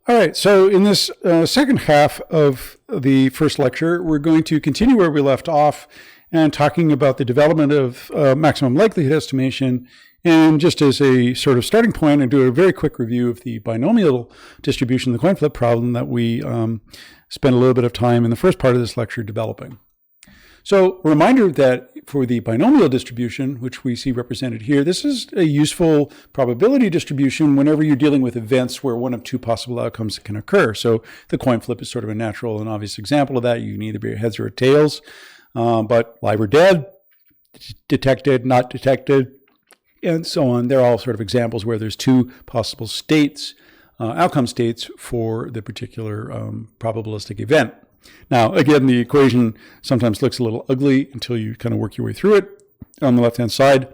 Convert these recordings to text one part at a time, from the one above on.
All right, so in this second half of the first lecture, we're going to continue where we left off and talking about the development of maximum likelihood estimation. And just as a sort of starting point, and do a very quick review of the binomial distribution, the coin flip problem that we spent a little bit of time in the first part of this lecture developing. So a reminder that for the binomial distribution, which we see represented here, this is a useful probability distribution whenever you're dealing with events where one of two possible outcomes can occur. So the coin flip is sort of a natural and obvious example of that. You can either be heads or tails, but live or dead, detected, not detected, and so on. They're all sort of examples where there's two possible states, outcome states for the particular probabilistic event. Now, again, the equation sometimes looks a little ugly until you kind of work your way through it. On the left-hand side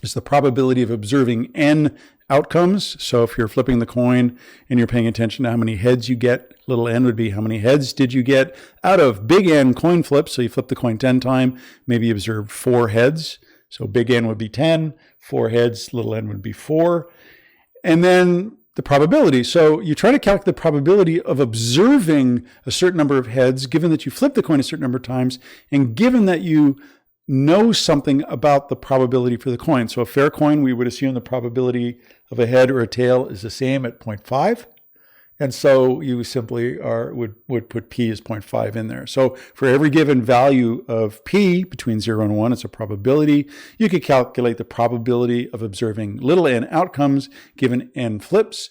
is the probability of observing n outcomes. So if you're flipping the coin and you're paying attention to how many heads you get, little n would be how many heads did you get out of big N coin flips. So you flip the coin 10 times, maybe you observe 4 heads. So big N would be 10, 4 heads, little n would be 4. And then the probability. So you try to calculate the probability of observing a certain number of heads, given that you flip the coin a certain number of times, and given that you know something about the probability for the coin. So a fair coin, we would assume the probability of a head or a tail is the same at 0.5. And so you simply would put p as 0.5 in there. So for every given value of p between 0 and 1, it's a probability. You could calculate the probability of observing little n outcomes given n flips.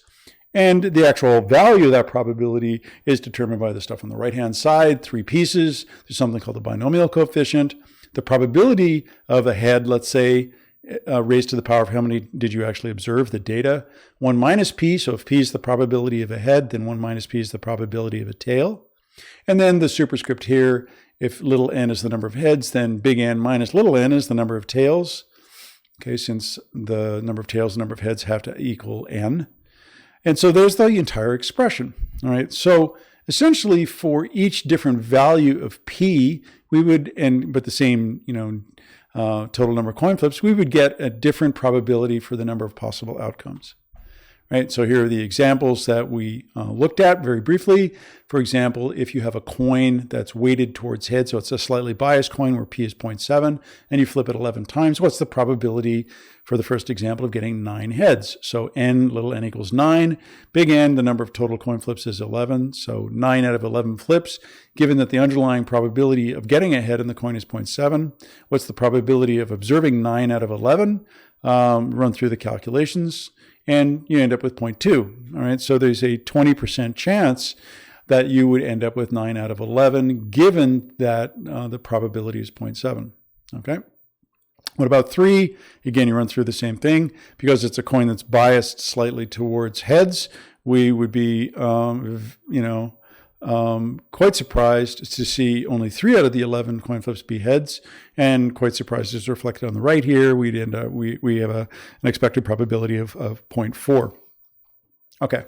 And the actual value of that probability is determined by the stuff on the right-hand side, 3 pieces. There's something called the binomial coefficient. The probability of a head, let's say, raised to the power of how many did you actually observe, the data. 1 minus p, so if p is the probability of a head, then 1 minus p is the probability of a tail. And then the superscript here, if little n is the number of heads, then big N minus little n is the number of tails. Okay, since the number of tails and number of heads have to equal n. And so there's the entire expression. All right, so essentially for each different value of p, we would, but the same, total number of coin flips, we would get a different probability for the number of possible outcomes. Right? So here are the examples that we looked at very briefly. For example, if you have a coin that's weighted towards heads, so it's a slightly biased coin where p is 0.7, and you flip it 11 times, what's the probability for the first example of getting 9 heads? So n, little n equals 9. Big N, the number of total coin flips is 11. So 9 out of 11 flips. Given that the underlying probability of getting a head in the coin is 0.7, what's the probability of observing 9 out of 11? Run through the calculations, and you end up with 0.2. All right, so there's a 20% chance that you would end up with 9 out of 11, given that the probability is 0.7. Okay. What about 3? Again, you run through the same thing. Because it's a coin that's biased slightly towards heads, we would be, quite surprised to see only 3 out of the 11 coin flips be heads, and quite surprised as reflected on the right here, we'd end up, we have an expected probability of 0.4. Okay.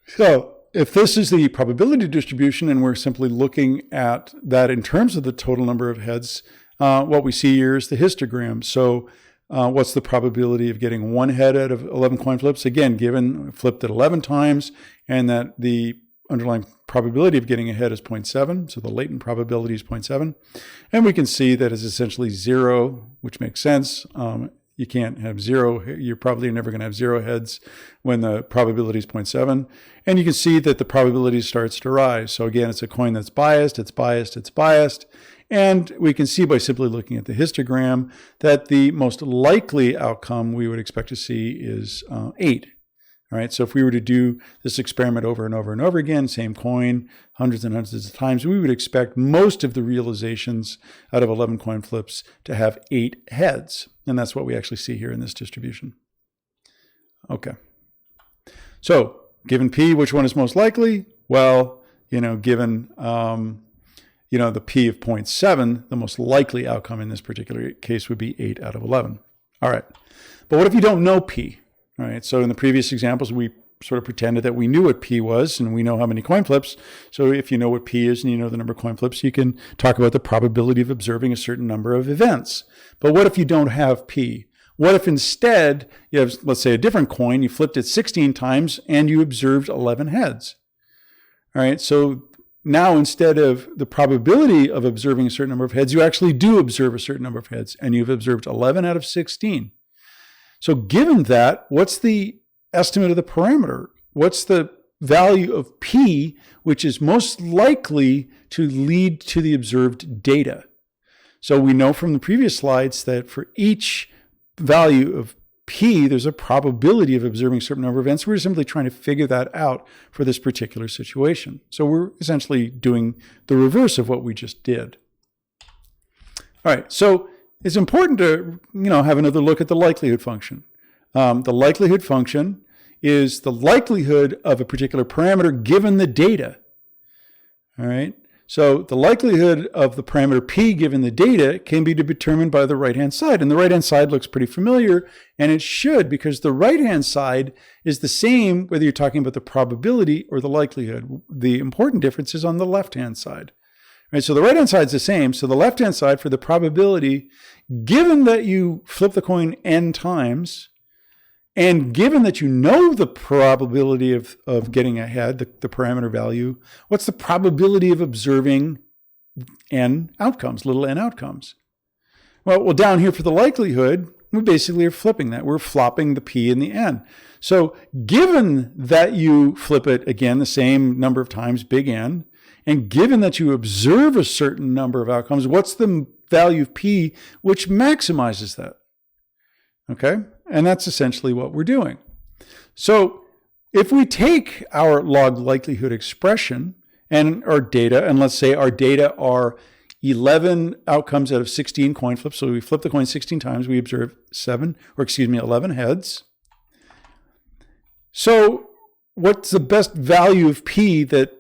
So if this is the probability distribution and we're simply looking at that in terms of the total number of heads, what we see here is the histogram. So what's the probability of getting 1 head out of 11 coin flips? Again, given flipped it 11 times, and that the underlying probability of getting a head is 0.7, so the latent probability is 0.7. And we can see that it's essentially 0, which makes sense. You can't have 0. You're probably never going to have 0 heads when the probability is 0.7. And you can see that the probability starts to rise. So again, it's a coin that's biased, it's biased, it's biased. And we can see by simply looking at the histogram that the most likely outcome we would expect to see is 8. All right, so if we were to do this experiment over and over and over again, same coin, hundreds and hundreds of times, we would expect most of the realizations out of 11 coin flips to have 8 heads. And that's what we actually see here in this distribution. Okay. So given P, which one is most likely? Well, given the P of 0.7, the most likely outcome in this particular case would be 8 out of 11. All right. But what if you don't know P? All right. So in the previous examples, we sort of pretended that we knew what P was and we know how many coin flips. So if you know what P is and you know the number of coin flips, you can talk about the probability of observing a certain number of events. But what if you don't have P? What if instead you have, let's say, a different coin, you flipped it 16 times and you observed 11 heads? All right, so now instead of the probability of observing a certain number of heads, you actually do observe a certain number of heads, and you've observed 11 out of 16. So given that, what's the estimate of the parameter? What's the value of P, which is most likely to lead to the observed data? So we know from the previous slides that for each value of P, there's a probability of observing a certain number of events. We're simply trying to figure that out for this particular situation. So we're essentially doing the reverse of what we just did. All right, so it's important to have another look at the likelihood function. The likelihood function is the likelihood of a particular parameter given the data. All right. So the likelihood of the parameter P given the data can be determined by the right-hand side. And the right-hand side looks pretty familiar, and it should, because the right-hand side is the same whether you're talking about the probability or the likelihood. The important difference is on the left-hand side. Right, so the right-hand side is the same. So the left-hand side for the probability, given that you flip the coin n times, and given that you know the probability of getting ahead, the parameter value, what's the probability of observing n outcomes, little n outcomes? Well, down here for the likelihood, we basically are flipping that. We're flopping the p and the n. So given that you flip it again the same number of times, big N, and given that you observe a certain number of outcomes, what's the value of p which maximizes that? Okay, and that's essentially what we're doing. So if we take our log likelihood expression and our data, and let's say our data are 11 outcomes out of 16 coin flips, so we flip the coin 16 times, we observe 11 heads. So what's the best value of p that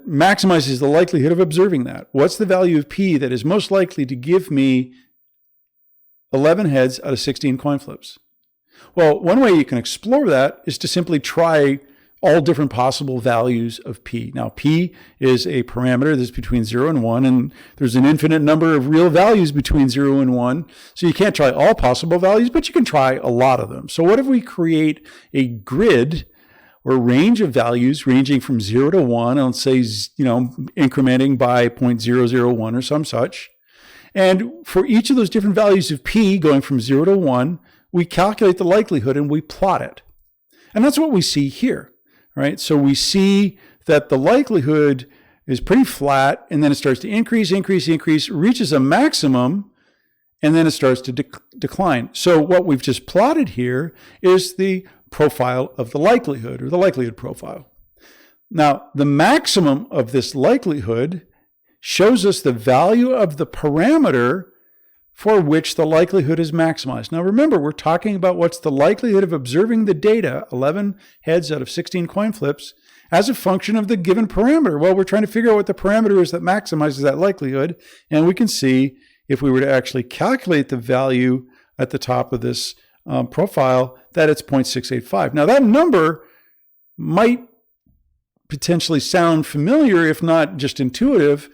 maximizes the likelihood of observing that? What's the value of p that is most likely to give me 11 heads out of 16 coin flips? Well, one way you can explore that is to simply try all different possible values of p. Now, p is a parameter that's between 0 and 1, and there's an infinite number of real values between 0 and 1. So you can't try all possible values, but you can try a lot of them. So what if we create a grid or range of values ranging from 0 to 1, and let's say, incrementing by 0.001 or some such. And for each of those different values of p going from 0 to 1, we calculate the likelihood and we plot it. And that's what we see here, right? So we see that the likelihood is pretty flat, and then it starts to increase, reaches a maximum, and then it starts to decline. So what we've just plotted here is the profile of the likelihood, or the likelihood profile. Now, the maximum of this likelihood shows us the value of the parameter for which the likelihood is maximized. Now remember, we're talking about what's the likelihood of observing the data, 11 heads out of 16 coin flips, as a function of the given parameter. Well, we're trying to figure out what the parameter is that maximizes that likelihood, and we can see if we were to actually calculate the value at the top of this profile, that it's 0.685. Now that number might potentially sound familiar, if not just intuitive.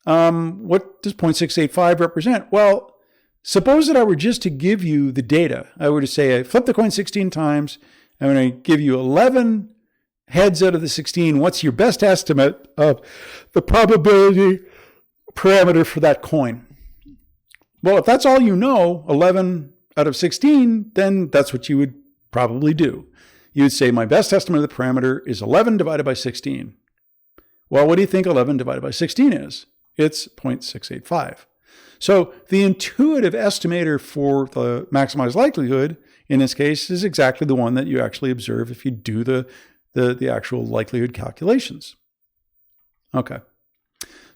What does 0.685 represent? Well, suppose that I were just to give you the data. I were to say, I flip the coin 16 times. I'm going to give you 11 heads out of the 16. What's your best estimate of the probability parameter for that coin? Well, if that's all you know, 11 out of 16, then that's what you would probably do. You would say, my best estimate of the parameter is 11 divided by 16. Well, what do you think 11 divided by 16 is? It's 0.685. So the intuitive estimator for the maximized likelihood in this case is exactly the one that you actually observe if you do the actual likelihood calculations. Okay.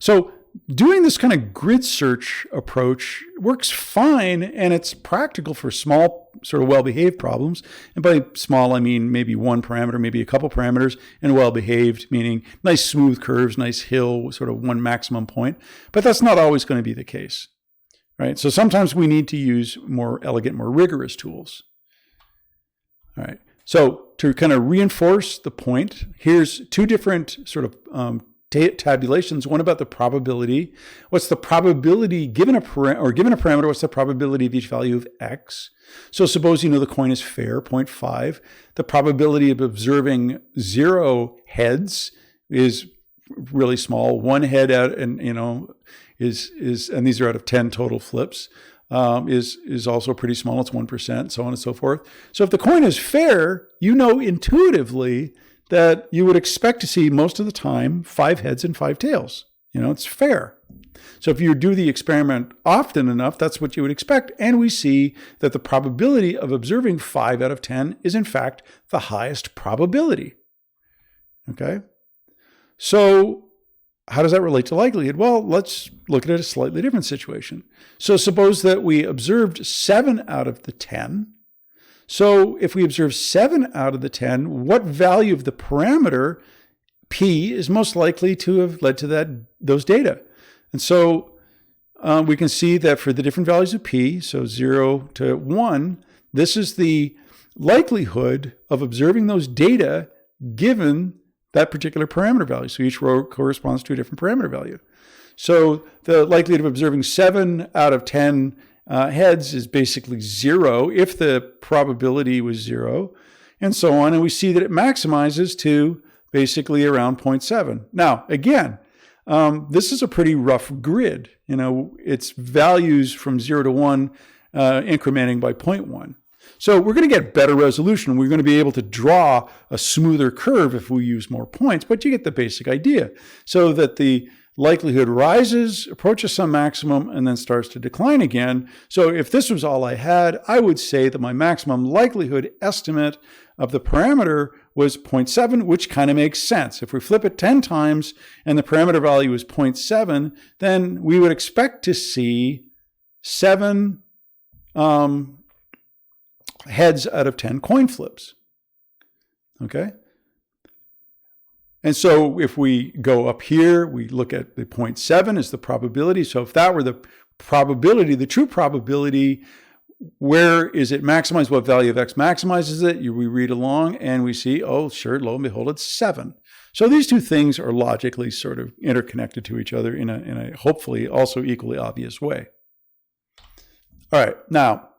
So doing this kind of grid search approach works fine, and it's practical for small, sort of well-behaved problems. And by small, I mean maybe one parameter, maybe a couple parameters, and well-behaved, meaning nice smooth curves, nice hill, sort of one maximum point. But that's not always going to be the case, right? So sometimes we need to use more elegant, more rigorous tools. All right. So to kind of reinforce the point, here's two different sort of tabulations, one about the probability. What's the probability given a parameter? What's the probability of each value of x? So suppose you know the coin is fair, 0.5. The probability of observing 0 heads is really small. 1 head out, and and these are out of 10 total flips, is also pretty small. It's 1%, so on and so forth. So if the coin is fair, you know intuitively that you would expect to see most of the time 5 heads and 5 tails. It's fair. So if you do the experiment often enough, that's what you would expect. And we see that the probability of observing 5 out of 10 is in fact the highest probability. Okay? So how does that relate to likelihood? Well, let's look at a slightly different situation. So suppose that we observed 7 out of the 10. So if we observe 7 out of the 10, what value of the parameter P is most likely to have led to those data? And so we can see that for the different values of P, so 0 to 1, this is the likelihood of observing those data given that particular parameter value. So each row corresponds to a different parameter value. So the likelihood of observing 7 out of 10 heads is basically 0 if the probability was 0, and so on. And we see that it maximizes to basically around 0.7. Now, again, this is a pretty rough grid. It's values from 0 to 1 incrementing by 0.1. So we're going to get better resolution. We're going to be able to draw a smoother curve if we use more points, but you get the basic idea. So that the likelihood rises, approaches some maximum, and then starts to decline again. So if this was all I had, I would say that my maximum likelihood estimate of the parameter was 0.7, which kind of makes sense. If we flip it 10 times and the parameter value is 0.7, then we would expect to see 7 heads out of 10 coin flips. Okay? And so if we go up here, we look at the 0.7 as the probability. So if that were the probability, the true probability, where is it maximized? What value of x maximizes it? We read along and we see, oh, sure, lo and behold, it's 7. So these two things are logically sort of interconnected to each other in a hopefully also equally obvious way. All right, now,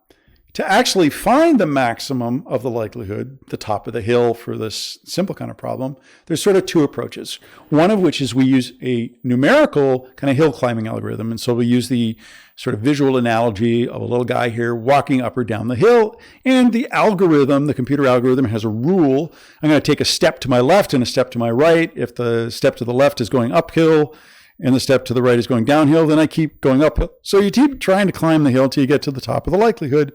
to actually find the maximum of the likelihood, the top of the hill for this simple kind of problem, there's sort of 2 approaches. One of which is we use a numerical kind of hill climbing algorithm. And so we use the sort of visual analogy of a little guy here walking up or down the hill. And the algorithm, the computer algorithm, has a rule. I'm going to take a step to my left and a step to my right. If the step to the left is going uphill and the step to the right is going downhill, then I keep going uphill. So you keep trying to climb the hill till you get to the top of the likelihood.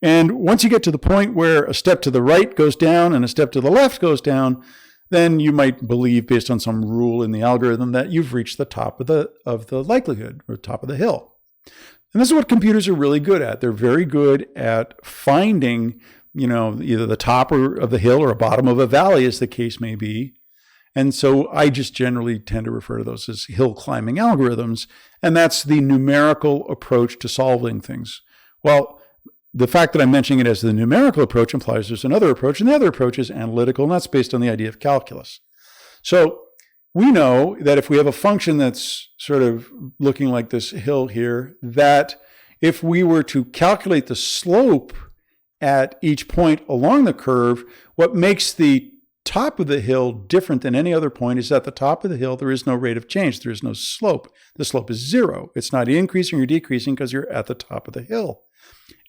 And once you get to the point where a step to the right goes down and a step to the left goes down, then you might believe, based on some rule in the algorithm, that you've reached the top of the likelihood, or top of the hill. And this is what computers are really good at. They're very good at finding, either the top of the hill or a bottom of a valley, as the case may be. And so I just generally tend to refer to those as hill climbing algorithms. And that's the numerical approach to solving things. Well, the fact that I'm mentioning it as the numerical approach implies there's another approach, and the other approach is analytical, and that's based on the idea of calculus. So we know that if we have a function that's sort of looking like this hill here, that if we were to calculate the slope at each point along the curve, what makes the top of the hill different than any other point is at the top of the hill, there is no rate of change. There is no slope. The slope is 0. It's not increasing or decreasing because you're at the top of the hill.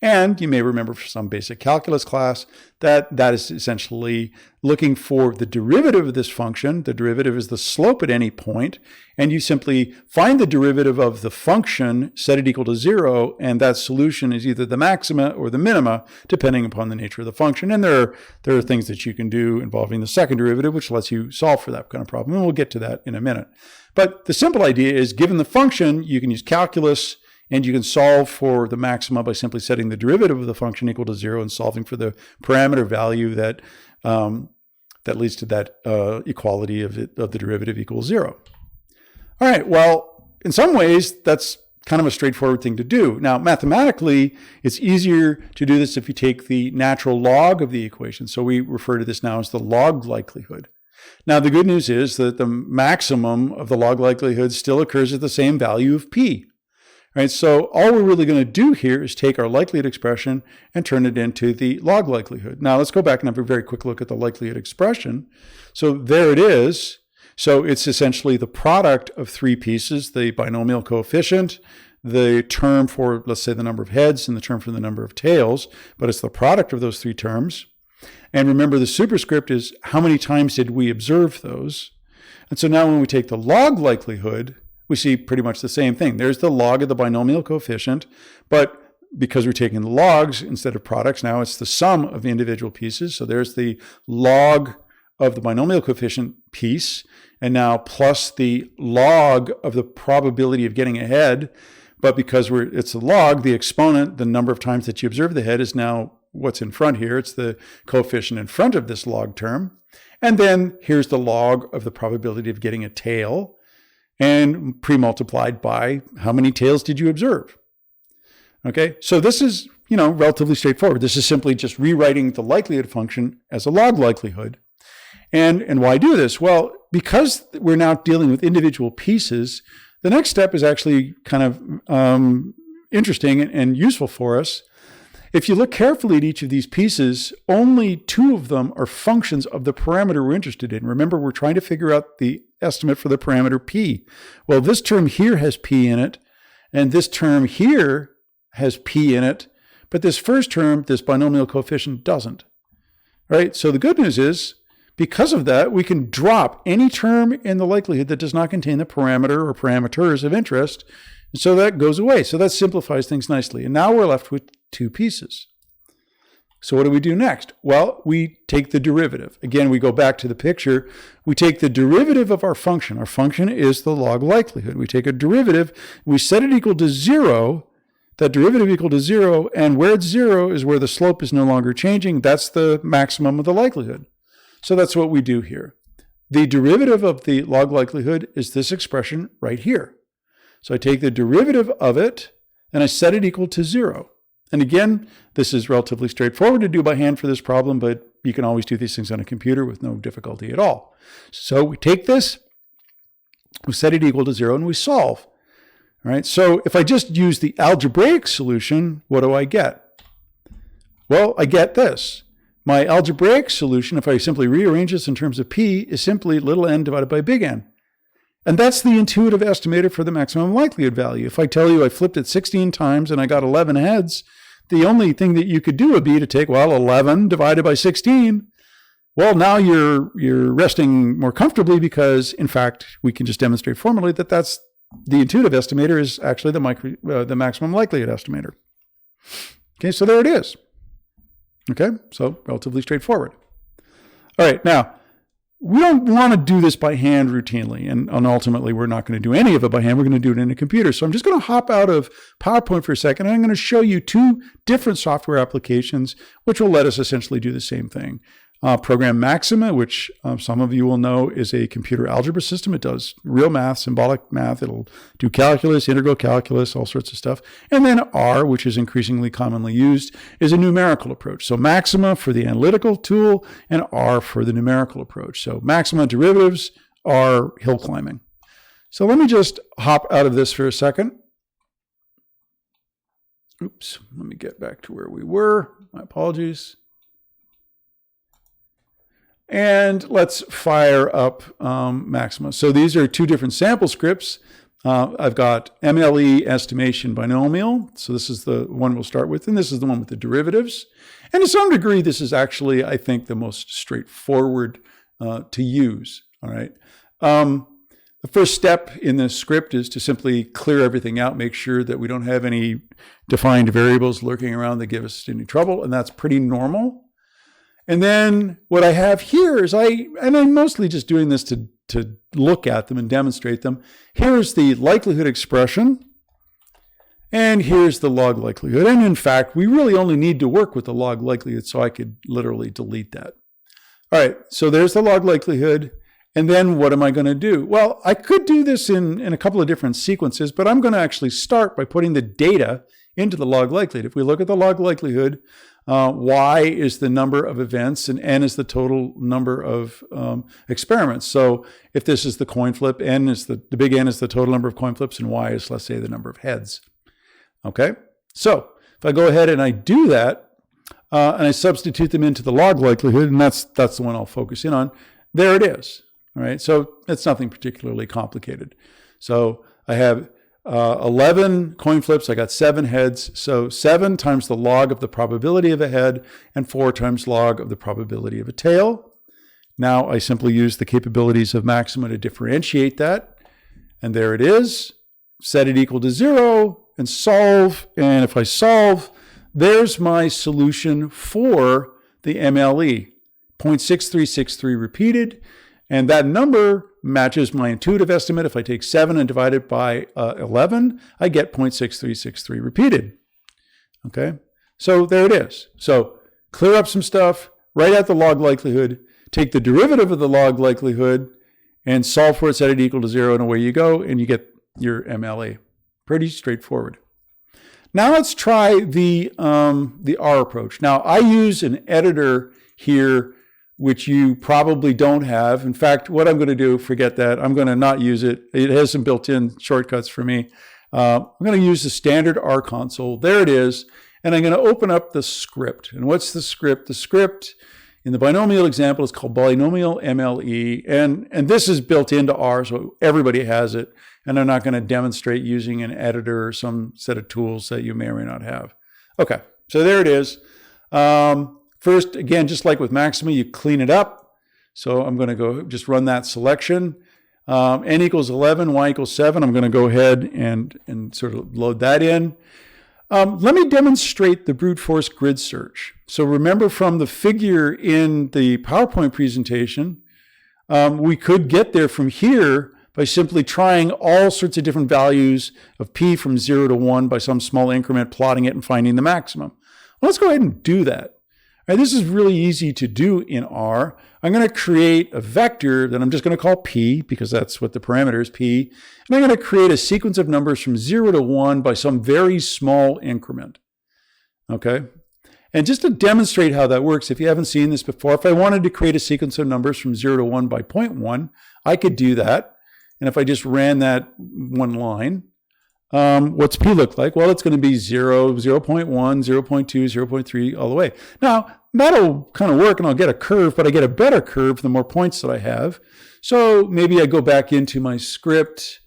And you may remember from some basic calculus class that is essentially looking for the derivative of this function. The derivative is the slope at any point, and you simply find the derivative of the function, set it equal to 0, and that solution is either the maxima or the minima, depending upon the nature of the function. And there are things that you can do involving the second derivative, which lets you solve for that kind of problem, and we'll get to that in a minute. But the simple idea is, given the function, you can use calculus, and you can solve for the maxima by simply setting the derivative of the function equal to 0 and solving for the parameter value that leads to that equality of the derivative equals 0. All right, well, in some ways, that's kind of a straightforward thing to do. Now, mathematically, it's easier to do this if you take the natural log of the equation. So we refer to this now as the log likelihood. Now, the good news is that the maximum of the log likelihood still occurs at the same value of p. Right? So all we're really going to do here is take our likelihood expression and turn it into the log likelihood. Now, let's go back and have a very quick look at the likelihood expression. So there it is. So it's essentially the product of three pieces, the binomial coefficient, the term for, let's say, the number of heads, and the term for the number of tails, but it's the product of those three terms. And remember, the superscript is how many times did we observe those? And so now when we take the log likelihood, we see pretty much the same thing. There's the log of the binomial coefficient, but because we're taking the logs instead of products, now it's the sum of the individual pieces. So there's the log of the binomial coefficient piece, and now plus the log of the probability of getting ahead. But because it's a log, the exponent, the number of times that you observe the head, is now what's in front here. It's the coefficient in front of this log term. And then here's the log of the probability of getting a tail, and pre-multiplied by how many tails did you observe. Okay, so this is, relatively straightforward. This is simply just rewriting the likelihood function as a log likelihood. And why do this? Well, because we're now dealing with individual pieces, the next step is actually kind of interesting and useful for us. If you look carefully at each of these pieces, only two of them are functions of the parameter we're interested in. Remember, we're trying to figure out the estimate for the parameter p. Well, this term here has p in it, and this term here has p in it, but this first term, this binomial coefficient, doesn't. Right? So the good news is, because of that, we can drop any term in the likelihood that does not contain the parameter or parameters of interest, and so that goes away. So that simplifies things nicely. And now we're left with two pieces. So what do we do next? Well, we take the derivative. Again, we go back to the picture. We take the derivative of our function. Our function is the log likelihood. We take a derivative, we set it equal to 0, that derivative equal to 0, and where it's 0 is where the slope is no longer changing. That's the maximum of the likelihood. So that's what we do here. The derivative of the log likelihood is this expression right here. So I take the derivative of it, and I set it equal to 0. And again, this is relatively straightforward to do by hand for this problem, but you can always do these things on a computer with no difficulty at all. So we take this, we set it equal to 0, and we solve. All right, so if I just use the algebraic solution, what do I get? Well, I get this. My algebraic solution, if I simply rearrange this in terms of p, is simply little n divided by big N. And that's the intuitive estimator for the maximum likelihood value. If I tell you I flipped it 16 times and I got 11 heads, the only thing that you could do would be to take, 11 divided by 16. Well, now you're resting more comfortably because, in fact, we can just demonstrate formally that that's the intuitive estimator is actually the maximum likelihood estimator. Okay, so there it is. Okay, so relatively straightforward. All right, now, we don't want to do this by hand routinely, and ultimately we're not going to do any of it by hand. We're going to do it in a computer. So I'm just going to hop out of PowerPoint for a second, and I'm going to show you two different software applications which will let us essentially do the same thing. Program Maxima, which some of you will know is a computer algebra system. It does real math, symbolic math. It'll do calculus, integral calculus, all sorts of stuff. And then R, which is increasingly commonly used, is a numerical approach. So Maxima for the analytical tool and R for the numerical approach. So Maxima derivatives are hill climbing. So let me just hop out of this for a second. Oops, let me get back to where we were. My apologies. And let's fire up Maxima. So these are two different sample scripts. I've got MLE estimation binomial. So this is the one we'll start with, and this is the one with the derivatives. And to some degree, this is actually, I think, the most straightforward to use. All right. The first step in this script is to simply clear everything out, make sure that we don't have any defined variables lurking around that give us any trouble, and that's pretty normal. And then what I have here is I'm mostly just doing this to look at them and demonstrate them. Here's the likelihood expression, and here's the log likelihood. And in fact, we really only need to work with the log likelihood, so I could literally delete that. All right, so there's the log likelihood. And then what am I going to do? Well, I could do this in a couple of different sequences, but I'm going to actually start by putting the data into the log likelihood. If we look at the log likelihood, y is the number of events and n is the total number of experiments. So if this is the coin flip, n is the big N is the total number of coin flips, and y is, let's say, the number of heads. Okay, so if I go ahead and I do that, and I substitute them into the log likelihood, and that's the one I'll focus in on, there it is. All right, so it's nothing particularly complicated. So I have 11 coin flips, I got 7 heads, so 7 times the log of the probability of a head and 4 times log of the probability of a tail. Now I simply use the capabilities of maxima to differentiate that, and there it is. Set it equal to 0 and solve, and if I solve, there's my solution for the MLE, 0.6363 repeated, and that number matches my intuitive estimate. If I take 7 and divide it by 11, I get 0.6363 repeated. Okay, so there it is. So clear up some stuff, write out the log likelihood, take the derivative of the log likelihood, and solve for it, set it equal to 0, and away you go, and you get your MLE. Pretty straightforward. Now let's try the R approach. Now I use an editor here, which you probably don't have. In fact, what I'm going to do, forget that. I'm going to not use it. It has some built-in shortcuts for me. I'm going to use the standard R console. There it is. And I'm going to open up the script. And what's the script? The script in the binomial example is called binomial MLE. And this is built into R, so everybody has it. And I'm not going to demonstrate using an editor or some set of tools that you may or may not have. Okay, so there it is. First, again, just like with maxima, you clean it up. So I'm going to go just run that selection. N equals 11, y equals 7. I'm going to go ahead and sort of load that in. Let me demonstrate the brute force grid search. So remember from the figure in the PowerPoint presentation, we could get there from here by simply trying all sorts of different values of p from 0 to 1 by some small increment, plotting it and finding the maximum. Well, let's go ahead and do that. All right, this is really easy to do in R. I'm going to create a vector that I'm just going to call p, because that's what the parameter is, p. And I'm going to create a sequence of numbers from 0 to 1 by some very small increment. Okay? And just to demonstrate how that works, if you haven't seen this before, if I wanted to create a sequence of numbers from 0 to 1 by 0.1, I could do that. And if I just ran that one line, what's p look like? Well, it's going to be 0, 0.1, 0.2, 0.3, all the way. Now, that'll kind of work and I'll get a curve, but I get a better curve the more points that I have. So maybe I go back into my script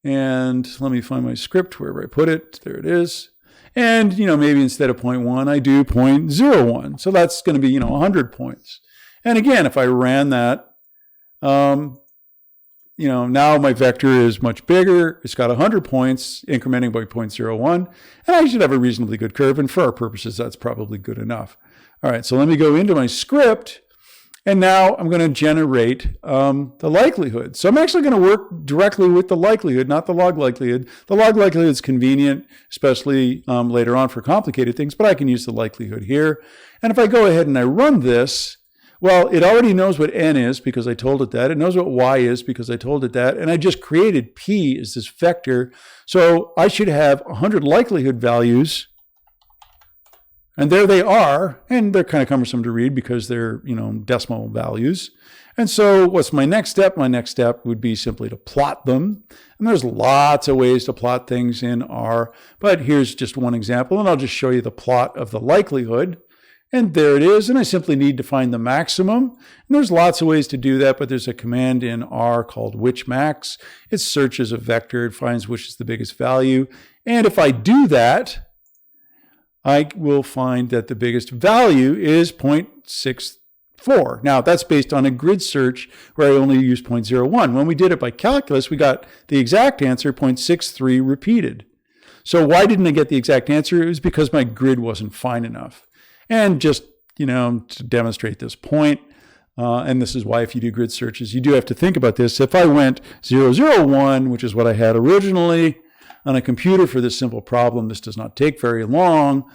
and let me find my script wherever I put it. There it is. And, maybe instead of 0.1, I do 0.01. So that's going to be, 100 points. And again, if I ran that, now my vector is much bigger. It's got 100 points, incrementing by 0.01, and I should have a reasonably good curve. And for our purposes, that's probably good enough. All right, so let me go into my script, and now I'm going to generate the likelihood. So I'm actually going to work directly with the likelihood, not the log likelihood. The log likelihood is convenient, especially later on for complicated things, but I can use the likelihood here. And if I go ahead and I run this, well, it already knows what n is because I told it that. It knows what y is because I told it that. And I just created p as this vector. So I should have 100 likelihood values. And there they are. And they're kind of cumbersome to read because they're, decimal values. And so what's my next step? My next step would be simply to plot them. And there's lots of ways to plot things in R. But here's just one example. And I'll just show you the plot of the likelihood. And there it is, and I simply need to find the maximum. And there's lots of ways to do that, but there's a command in R called whichmax. It searches a vector, it finds which is the biggest value. And if I do that, I will find that the biggest value is 0.64. Now, that's based on a grid search where I only used 0.01. When we did it by calculus, we got the exact answer, 0.63 repeated. So why didn't I get the exact answer? It was because my grid wasn't fine enough. And just, to demonstrate this point, and this is why if you do grid searches, you do have to think about this. If I went 001, which is what I had originally on a computer for this simple problem, this does not take very long.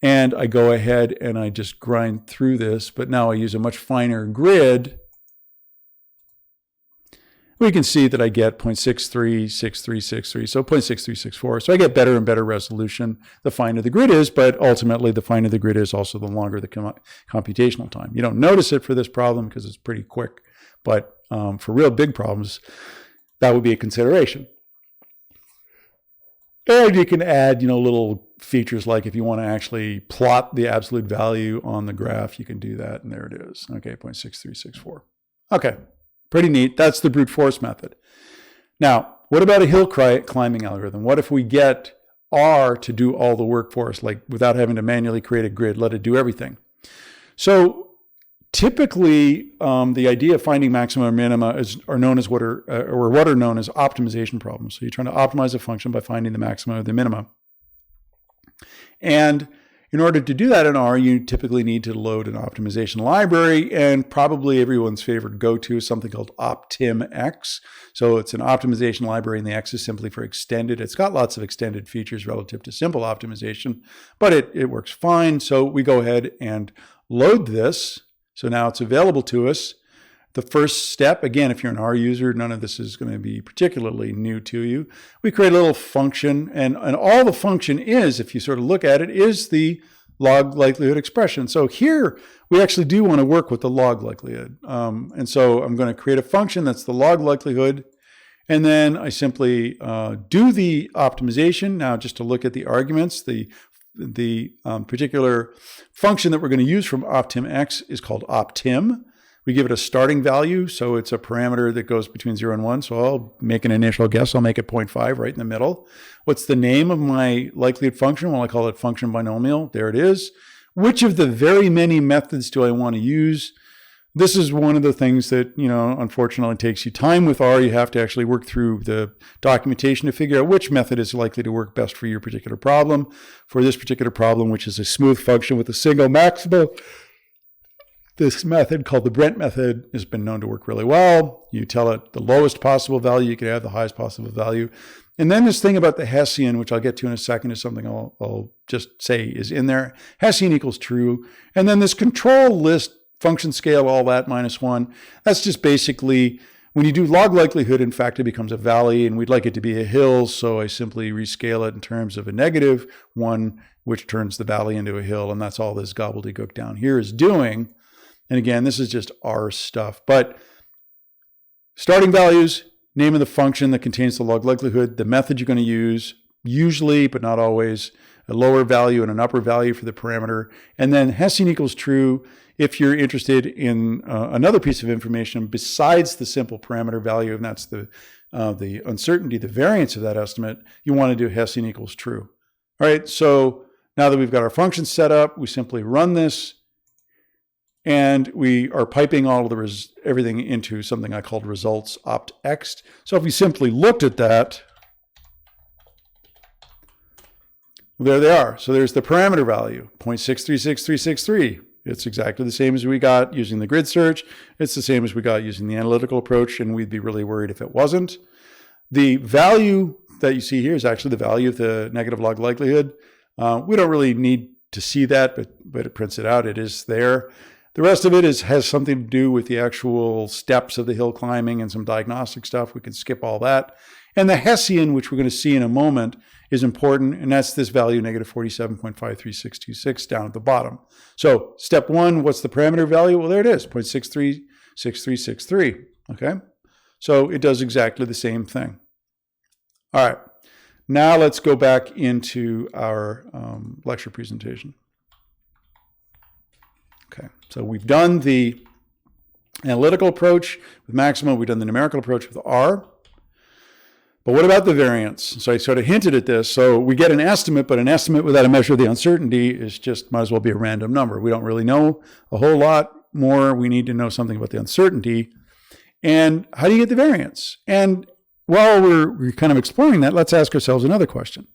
And I go ahead and I just grind through this, but now I use a much finer grid. we can see that I get 0.636363, so 0.6364. So I get better and better resolution the finer the grid is, but ultimately the finer the grid is, also the longer the computational time. You don't notice it for this problem because it's pretty quick, but for real big problems, that would be a consideration. And you can add, little features like if you want to actually plot the absolute value on the graph, you can do that, and there it is. Okay, 0.6364. Okay. Pretty neat. That's the brute force method. Now, what about a hill climbing algorithm? What if we get R to do all the work for us, like without having to manually create a grid, let it do everything? So typically, the idea of finding maxima or minima are known as what are known as optimization problems. So you're trying to optimize a function by finding the maxima or the minima. And in order to do that in R, you typically need to load an optimization library, and probably everyone's favorite go-to is something called OptimX. So it's an optimization library, and the X is simply for extended. It's got lots of extended features relative to simple optimization, but it works fine. So we go ahead and load this. So now it's available to us. The first step, again, if you're an R user, none of this is going to be particularly new to you. We create a little function, and all the function is, if you sort of look at it, is the log likelihood expression. So here, we actually do want to work with the log likelihood. And so I'm going to create a function that's the log likelihood, and then I simply do the optimization. Now, just to look at the arguments, the particular function that we're going to use from OptimX is called optim. We give it a starting value, so it's a parameter that goes between 0 and 1. So I'll make an initial guess. I'll make it 0.5 right in the middle. What's the name of my likelihood function? Well, I call it function binomial. There it is. Which of the very many methods do I want to use? This is one of the things that, unfortunately takes you time with R. You have to actually work through the documentation to figure out which method is likely to work best for your particular problem. For this particular problem, which is a smooth function with a single maxima, this method called the Brent Method has been known to work really well. You tell it the lowest possible value, you can have the highest possible value. And then this thing about the Hessian, which I'll get to in a second, is something I'll just say is in there. Hessian equals true. And then this control list, function scale, all that -1, that's just basically, when you do log likelihood, in fact, it becomes a valley, and we'd like it to be a hill, so I simply rescale it in terms of a -1, which turns the valley into a hill, and that's all this gobbledygook down here is doing. And again, this is just R stuff. But starting values, name of the function that contains the log likelihood, the method you're going to use, usually, but not always, a lower value and an upper value for the parameter. And then Hessian equals true if you're interested in another piece of information besides the simple parameter value, and that's the uncertainty, the variance of that estimate. You want to do Hessian equals true. All right, so now that we've got our function set up, we simply run this. And we are piping all of everything into something I called results optx. So if we simply looked at that, there they are. So there's the parameter value, 0.636363. It's exactly the same as we got using the grid search. It's the same as we got using the analytical approach, and we'd be really worried if it wasn't. The value that you see here is actually the value of the negative log likelihood. We don't really need to see that, but it prints it out. It is there. The rest of it has something to do with the actual steps of the hill climbing and some diagnostic stuff. We can skip all that. And the Hessian, which we're going to see in a moment, is important, and that's this value, -47.53626 down at the bottom. So step one, what's the parameter value? Well, there it is, 0.636363, okay? So it does exactly the same thing. All right, now let's go back into our lecture presentation. Okay, so we've done the analytical approach with maxima. We've done the numerical approach with R. But what about the variance? So I sort of hinted at this. So we get an estimate, but an estimate without a measure of the uncertainty is just might as well be a random number. We don't really know a whole lot more. We need to know something about the uncertainty. And how do you get the variance? And while we're kind of exploring that, let's ask ourselves another question.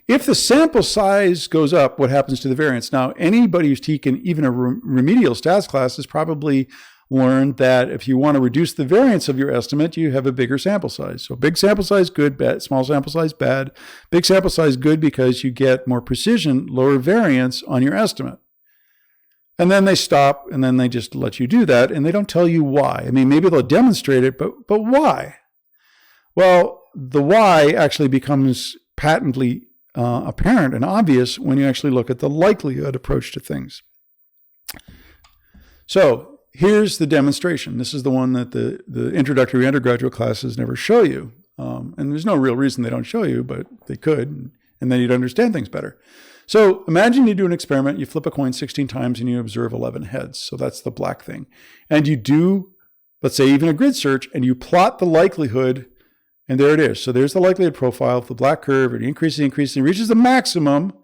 If the sample size goes up, what happens to the variance? Now, anybody who's taken even a remedial stats class has probably learned that if you want to reduce the variance of your estimate, you have a bigger sample size. So big sample size, good, bad. Small sample size, bad. Big sample size, good, because you get more precision, lower variance on your estimate. And then they stop, and then they just let you do that, and they don't tell you why. I mean, maybe they'll demonstrate it, but why? Well, the why actually becomes patently apparent and obvious when you actually look at the likelihood approach to things. So here's the demonstration. This is the one that the introductory undergraduate classes never show you. And there's no real reason they don't show you, but they could, and then you'd understand things better. So imagine you do an experiment, you flip a coin 16 times and you observe 11 heads. So that's the black thing. And you do, let's say, even a grid search, and you plot the likelihood, and there it is. So there's the likelihood profile of the black curve. It increases, reaches the maximum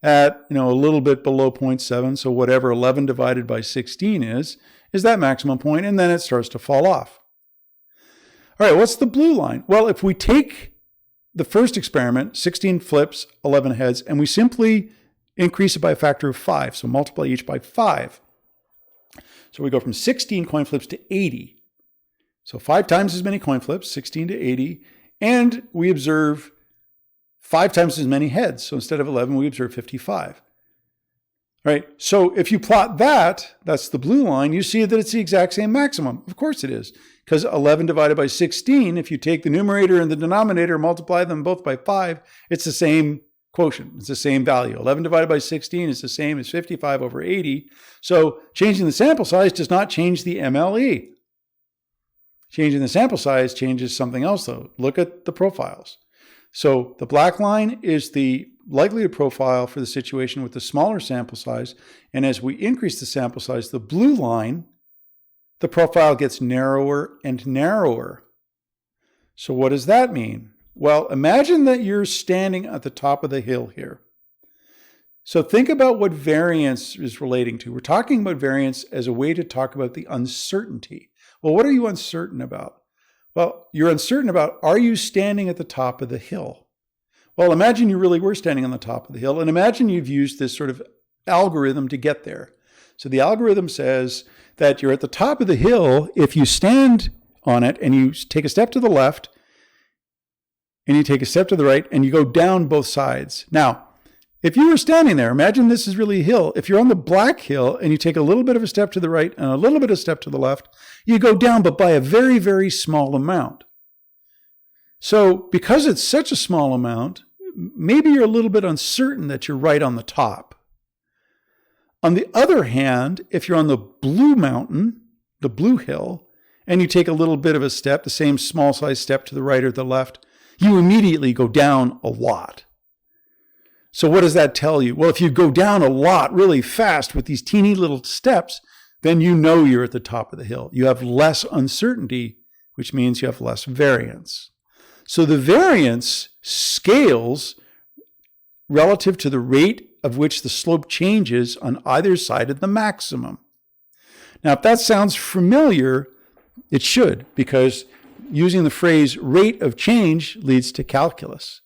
at, a little bit below 0.7. So whatever 11 divided by 16 is that maximum point, and then it starts to fall off. All right, what's the blue line? Well, if we take the first experiment, 16 flips, 11 heads, and we simply increase it by a factor of 5, so multiply each by 5. So we go from 16 coin flips to 80. So 5 times as many coin flips, 16 to 80, and we observe 5 times as many heads. So instead of 11, we observe 55. Right? So if you plot that, that's the blue line, you see that it's the exact same maximum. Of course it is, because 11 divided by 16, if you take the numerator and the denominator, multiply them both by 5, it's the same quotient. It's the same value. 11 divided by 16 is the same as 55 over 80. So changing the sample size does not change the MLE. Changing the sample size changes something else, though. Look at the profiles. So the black line is the likelihood profile for the situation with the smaller sample size. And as we increase the sample size, the blue line, the profile gets narrower and narrower. So what does that mean? Well, imagine that you're standing at the top of the hill here. So think about what variance is relating to. We're talking about variance as a way to talk about the uncertainty. Well, what are you uncertain about? Well, you're uncertain about, are you standing at the top of the hill? Well, imagine you really were standing on the top of the hill, and imagine you've used this sort of algorithm to get there. So the algorithm says that you're at the top of the hill if you stand on it and you take a step to the left and you take a step to the right and you go down both sides. Now, if you were standing there, imagine this is really a hill. If you're on the black hill and you take a little bit of a step to the right and a little bit of a step to the left, you go down, but by a very, very small amount. So because it's such a small amount, maybe you're a little bit uncertain that you're right on the top. On the other hand, if you're on the blue mountain, the blue hill, and you take a little bit of a step, the same small size step to the right or the left, you immediately go down a lot. So what does that tell you? Well, if you go down a lot really fast with these teeny little steps, then you know you're at the top of the hill. You have less uncertainty, which means you have less variance. So the variance scales relative to the rate of which the slope changes on either side of the maximum. Now, if that sounds familiar, it should, because using the phrase rate of change leads to calculus.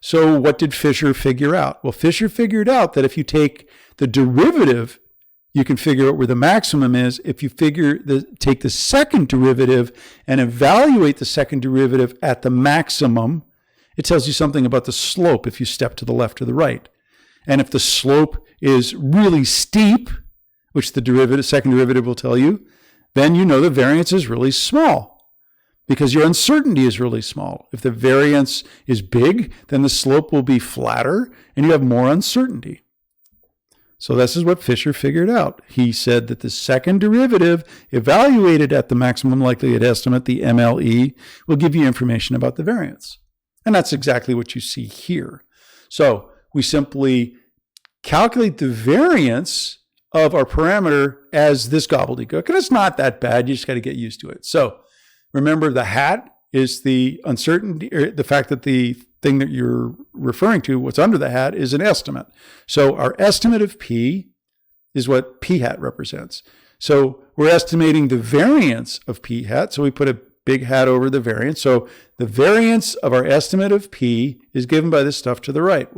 So what did Fisher figure out? Well, Fisher figured out that if you take the derivative, you can figure out where the maximum is. If you take the second derivative and evaluate the second derivative at the maximum, it tells you something about the slope if you step to the left or the right. And if the slope is really steep, which the second derivative will tell you, then you know the variance is really small because your uncertainty is really small. If the variance is big, then the slope will be flatter and you have more uncertainty. So this is what Fisher figured out. He said that the second derivative evaluated at the maximum likelihood estimate, the MLE, will give you information about the variance. And that's exactly what you see here. So we simply calculate the variance of our parameter as this gobbledygook. And it's not that bad. You just got to get used to it. So remember, the hat is the uncertainty, or the fact that the thing that you're referring to, what's under the hat, is an estimate. So our estimate of P is what P hat represents. So we're estimating the variance of P hat. So we put a big hat over the variance. So the variance of our estimate of P is given by this stuff to the right.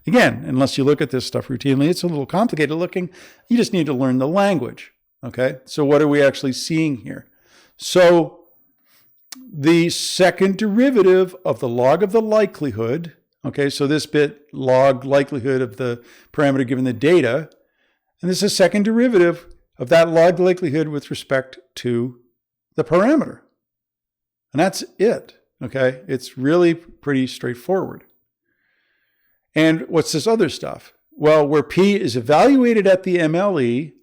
Again, unless you look at this stuff routinely, it's a little complicated looking. You just need to learn the language. Okay, so what are we actually seeing here? So the second derivative of the log of the likelihood, okay, so this bit, log likelihood of the parameter given the data, and this is a second derivative of that log likelihood with respect to the parameter. And that's it. Okay, it's really pretty straightforward. And what's this other stuff? Well, where P is evaluated at the MLE,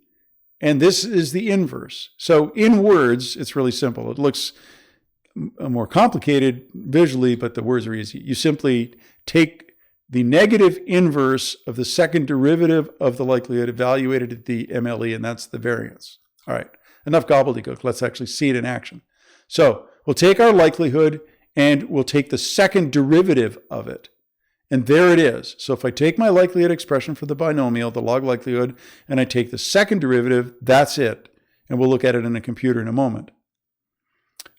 and this is the inverse. So in words, it's really simple. It looks more complicated visually, but the words are easy. You simply take the negative inverse of the second derivative of the likelihood evaluated at the MLE, and that's the variance. All right, enough gobbledygook. Let's actually see it in action. So we'll take our likelihood and we'll take the second derivative of it. And there it is. So if I take my likelihood expression for the binomial, the log likelihood, and I take the second derivative, that's it. And we'll look at it in a computer in a moment.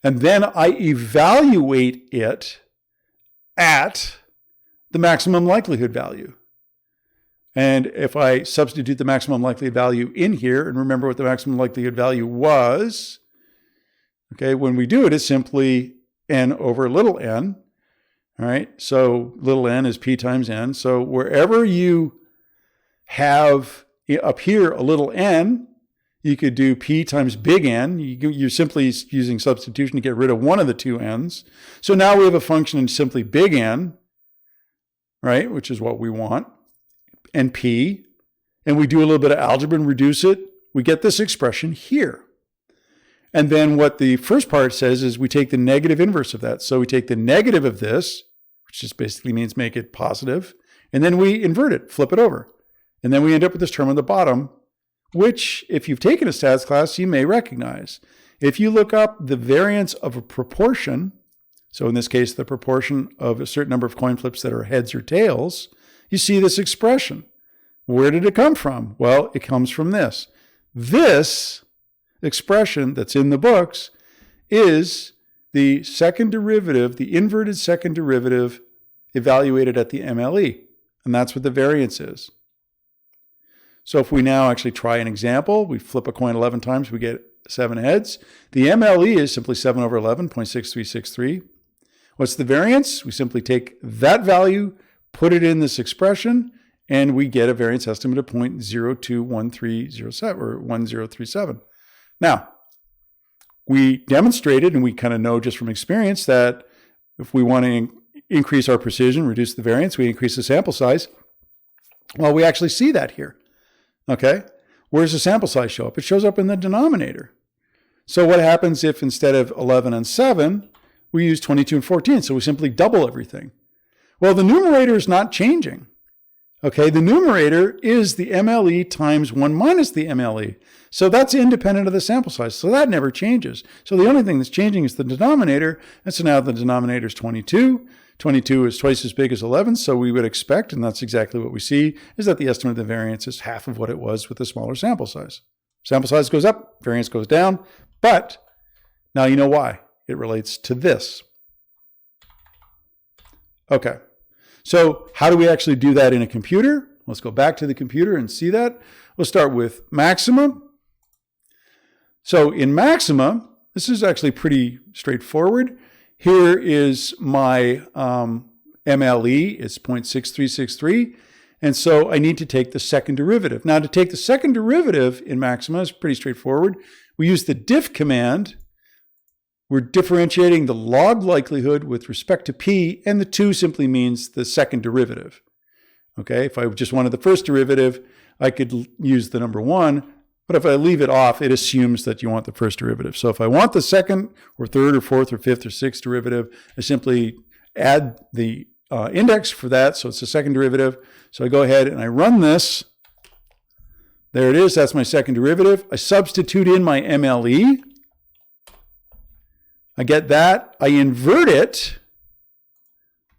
And then I evaluate it at the maximum likelihood value. And if I substitute the maximum likelihood value in here, and remember what the maximum likelihood value was, okay, when we do it, it's simply n over little n. All right, so little n is p times n. So wherever you have up here a little n, you could do p times big N. You're simply using substitution to get rid of one of the two n's. So now we have a function in simply big N, right, which is what we want, and p, and we do a little bit of algebra and reduce it. We get this expression here. And then what the first part says is we take the negative inverse of that. So we take the negative of this, which just basically means make it positive, and then we invert it, flip it over. And then we end up with this term on the bottom, which, if you've taken a stats class, you may recognize. If you look up the variance of a proportion, so in this case, the proportion of a certain number of coin flips that are heads or tails, you see this expression. Where did it come from? Well, it comes from this. This expression that's in the books is the second derivative, the inverted second derivative evaluated at the MLE. And that's what the variance is. So if we now actually try an example, we flip a coin 11 times, we get 7 heads. The MLE is simply 7 over 11, 0.6363. What's the variance? We simply take that value, put it in this expression, and we get a variance estimate of 0.021307 or 1037. Now, we demonstrated, and we kind of know just from experience, that if we want to increase our precision, reduce the variance, we increase the sample size. Well, we actually see that here. Okay, where does the sample size show up? It shows up in the denominator. So what happens if instead of 11 and 7, we use 22 and 14? So we simply double everything. Well, the numerator is not changing. Okay, the numerator is the MLE times 1 minus the MLE. So that's independent of the sample size. So that never changes. So the only thing that's changing is the denominator. And so now the denominator is 22. 22 is twice as big as 11. So we would expect, and that's exactly what we see, is that the estimate of the variance is half of what it was with the smaller sample size. Sample size goes up, variance goes down. But now you know why. It relates to this. Okay. So how do we actually do that in a computer? Let's go back to the computer and see that. We'll start with maxima. So in maxima, this is actually pretty straightforward. Here is my MLE. It's 0.6363. And so I need to take the second derivative. Now, to take the second derivative in maxima is pretty straightforward. We use the diff command. We're differentiating the log likelihood with respect to p, and the 2 simply means the second derivative. Okay, if I just wanted the first derivative, I could use the number 1, but if I leave it off, it assumes that you want the first derivative. So if I want the second or third or fourth or fifth or sixth derivative, I simply add the index for that, so it's the second derivative. So I go ahead and I run this. There it is, that's my second derivative. I substitute in my MLE. I get that, I invert it,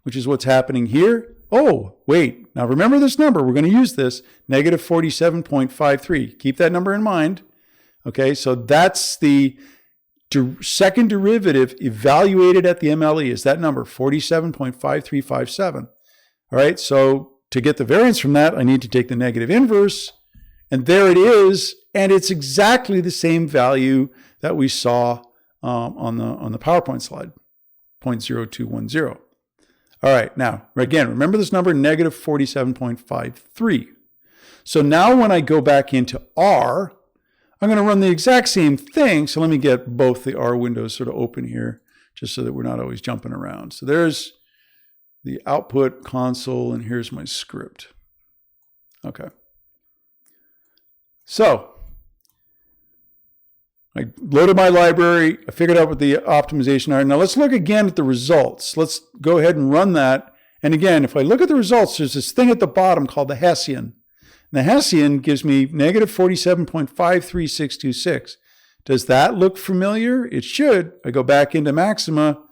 which is what's happening here. Oh, wait, now remember this number, we're going to use this, negative 47.53. Keep that number in mind. Okay, so that's the second derivative evaluated at the MLE, is that number, 47.5357. All right, so to get the variance from that, I need to take the negative inverse, and there it is, and it's exactly the same value that we saw on the PowerPoint slide, 0.0210. All right, now, again, remember this number, negative 47.53. So now when I go back into R, I'm going to run the exact same thing. So let me get both the R windows sort of open here just so that we're not always jumping around. So there's the output console, and here's my script. Okay. So I loaded my library. I figured out what the optimization are. Now let's look again at the results. Let's go ahead and run that. And again, if I look at the results, there's this thing at the bottom called the Hessian. And the Hessian gives me negative 47.53626. Does that look familiar? It should. I go back into maxima,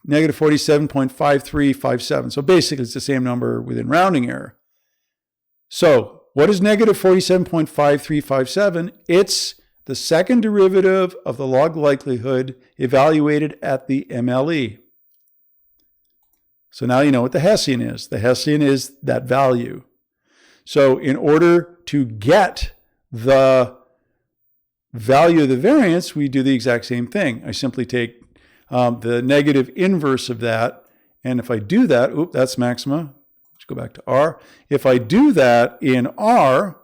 negative 47.5357. So basically it's the same number within rounding error. So what is negative 47.5357? It's the second derivative of the log likelihood evaluated at the MLE. So now you know what the Hessian is. The Hessian is that value. So in order to get the value of the variance, we do the exact same thing. I simply take the negative inverse of that. And if I do that, that's maxima. Let's go back to R. If I do that in R,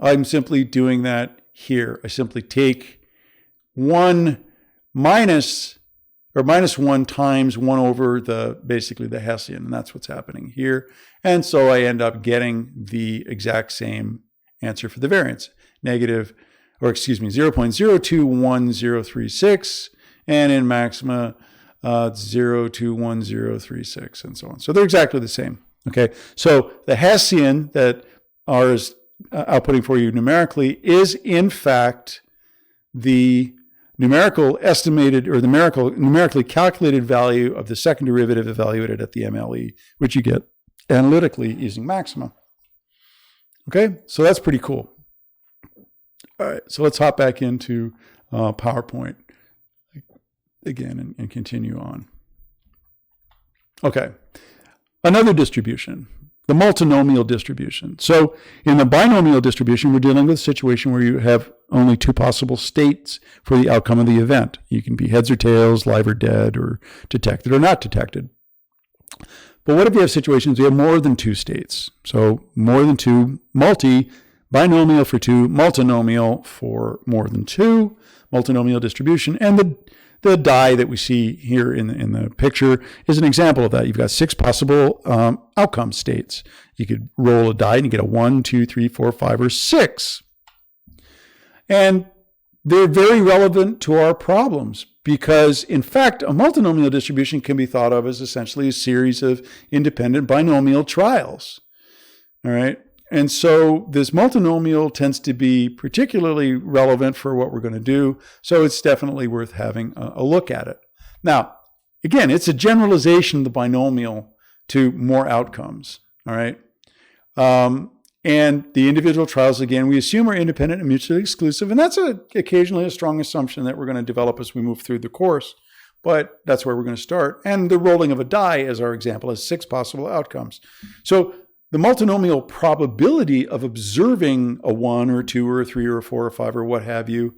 I'm simply doing that here. I simply take 1 minus 1 times 1 over basically the Hessian, and that's what's happening here. And so I end up getting the exact same answer for the variance, 0.021036, and in maxima, 0.21036, and so on. So they're exactly the same. Okay, so the Hessian that R is outputting for you numerically is in fact the numerical estimated or the numerically calculated value of the second derivative evaluated at the MLE, which you get analytically using maxima. Okay, so that's pretty cool. All right, so let's hop back into PowerPoint again and continue on. Okay, another distribution, the multinomial distribution. So in the binomial distribution, we're dealing with a situation where you have only 2 possible states for the outcome of the event. You can be heads or tails, live or dead, or detected or not detected. But what if we have situations we have more than 2 states? So more than 2, binomial for 2, multinomial for more than 2, multinomial distribution. And the die that we see here in the picture is an example of that. You've got 6 possible outcome states. You could roll a die and you get a 1, 2, 3, 4, 5, or 6. And they're very relevant to our problems because, in fact, a multinomial distribution can be thought of as essentially a series of independent binomial trials. All right. And so this multinomial tends to be particularly relevant for what we're going to do. So it's definitely worth having a look at it. Now, again, it's a generalization of the binomial to more outcomes. All right. And the individual trials, again, we assume are independent and mutually exclusive. And that's occasionally a strong assumption that we're going to develop as we move through the course. But that's where we're going to start. And the rolling of a die, as our example, has 6 possible outcomes. So the multinomial probability of observing a 1 or 2 or 3 or 4 or 5 or what have you,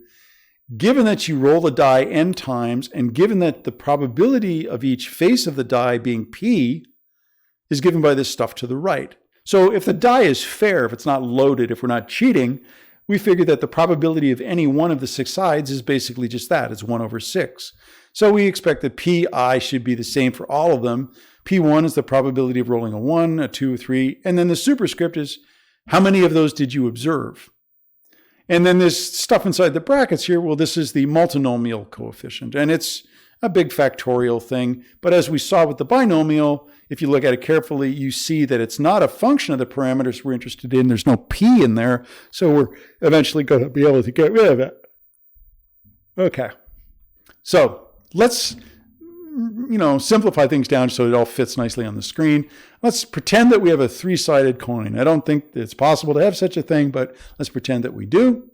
given that you roll the die n times, and given that the probability of each face of the die being p is given by this stuff to the right. So if the die is fair, if it's not loaded, if we're not cheating, we figure that the probability of any one of the 6 sides is basically just that. It's 1 over 6. So we expect that pi should be the same for all of them. P1 is the probability of rolling a 1, a 2, a 3. And then the superscript is how many of those did you observe? And then this stuff inside the brackets here, well, this is the multinomial coefficient. And it's a big factorial thing. But as we saw with the binomial, if you look at it carefully, you see that it's not a function of the parameters we're interested in. There's no p in there. So we're eventually going to be able to get rid of it. Okay. So let's simplify things down so it all fits nicely on the screen. Let's pretend that we have a 3-sided coin. I don't think it's possible to have such a thing, but let's pretend that we do.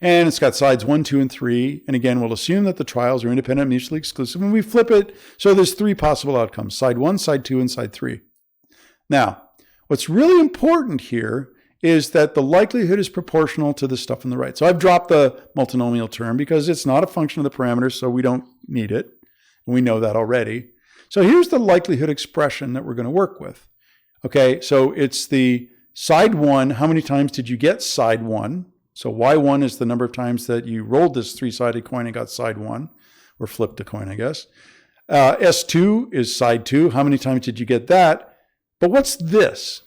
And it's got sides 1, 2, and 3. And again, we'll assume that the trials are independent, mutually exclusive, and we flip it. So there's 3 possible outcomes, side 1, side 2, and side 3. Now, what's really important here is that the likelihood is proportional to the stuff on the right. So I've dropped the multinomial term because it's not a function of the parameters, so we don't need it. And we know that already. So here's the likelihood expression that we're going to work with. Okay, so it's the side 1. How many times did you get side 1? So y1 is the number of times that you rolled this three-sided coin and got side 1, or flipped a coin, I guess. S2 is side 2. How many times did you get that? But what's this?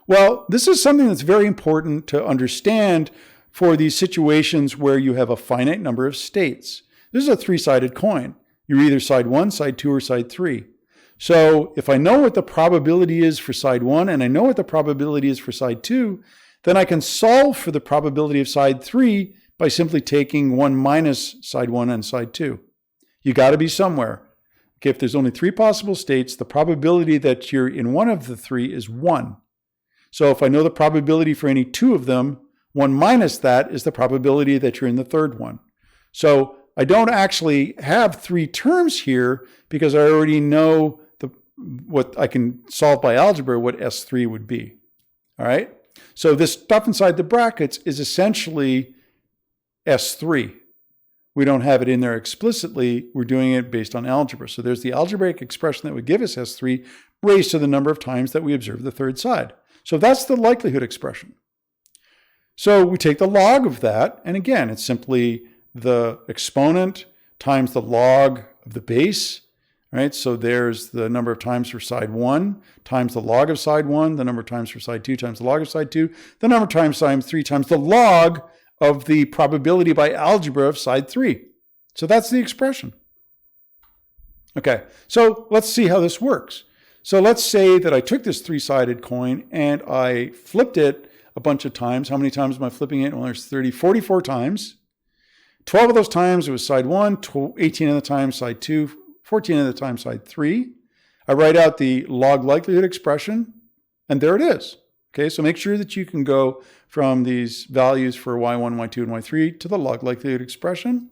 Well, this is something that's very important to understand for these situations where you have a finite number of states. This is a three-sided coin. You're either side 1, side 2, or side 3. So if I know what the probability is for side 1 and I know what the probability is for side 2, then I can solve for the probability of side 3 by simply taking 1 minus side 1 and side 2. You got to be somewhere. Okay, if there's only 3 possible states, the probability that you're in one of the 3 is 1. So if I know the probability for any 2 of them, 1 minus that is the probability that you're in the third one. So I don't actually have 3 terms here because I already know what I can solve by algebra, what S3 would be. All right? So this stuff inside the brackets is essentially S3. We don't have it in there explicitly. We're doing it based on algebra. So there's the algebraic expression that would give us S3 raised to the number of times that we observe the third side. So that's the likelihood expression. So we take the log of that, and again, it's simply the exponent times the log of the base, right? So there's the number of times for side 1 times the log of side 1, the number of times for side 2 times the log of side 2, the number of times 3 times the log of the probability by algebra of side 3. So that's the expression. Okay, so let's see how this works. So let's say that I took this three-sided coin and I flipped it a bunch of times. How many times am I flipping it? Well, there's 44 times. 12 of those times it was side 1, 18 of the time side 2, 14 of the time side 3. I write out the log likelihood expression, and there it is. Okay, so make sure that you can go from these values for y1, y2, and y3 to the log likelihood expression.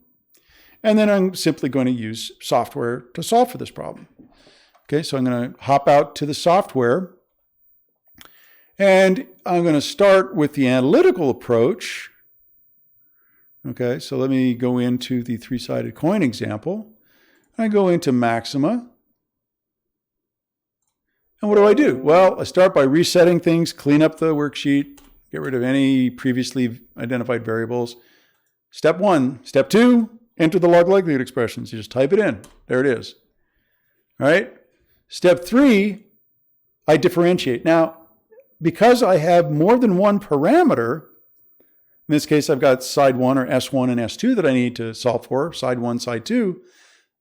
And then I'm simply going to use software to solve for this problem. Okay, so I'm going to hop out to the software. And I'm going to start with the analytical approach. Okay, so let me go into the three-sided coin example. I go into maxima. And what do? Well, I start by resetting things, clean up the worksheet, get rid of any previously identified variables. Step 1. Step 2, enter the log likelihood expressions. You just type it in. There it is. All right. Step 3, I differentiate. Now, because I have more than one parameter, in this case, I've got side 1 or S1 and S2 that I need to solve for, side 1, side 2,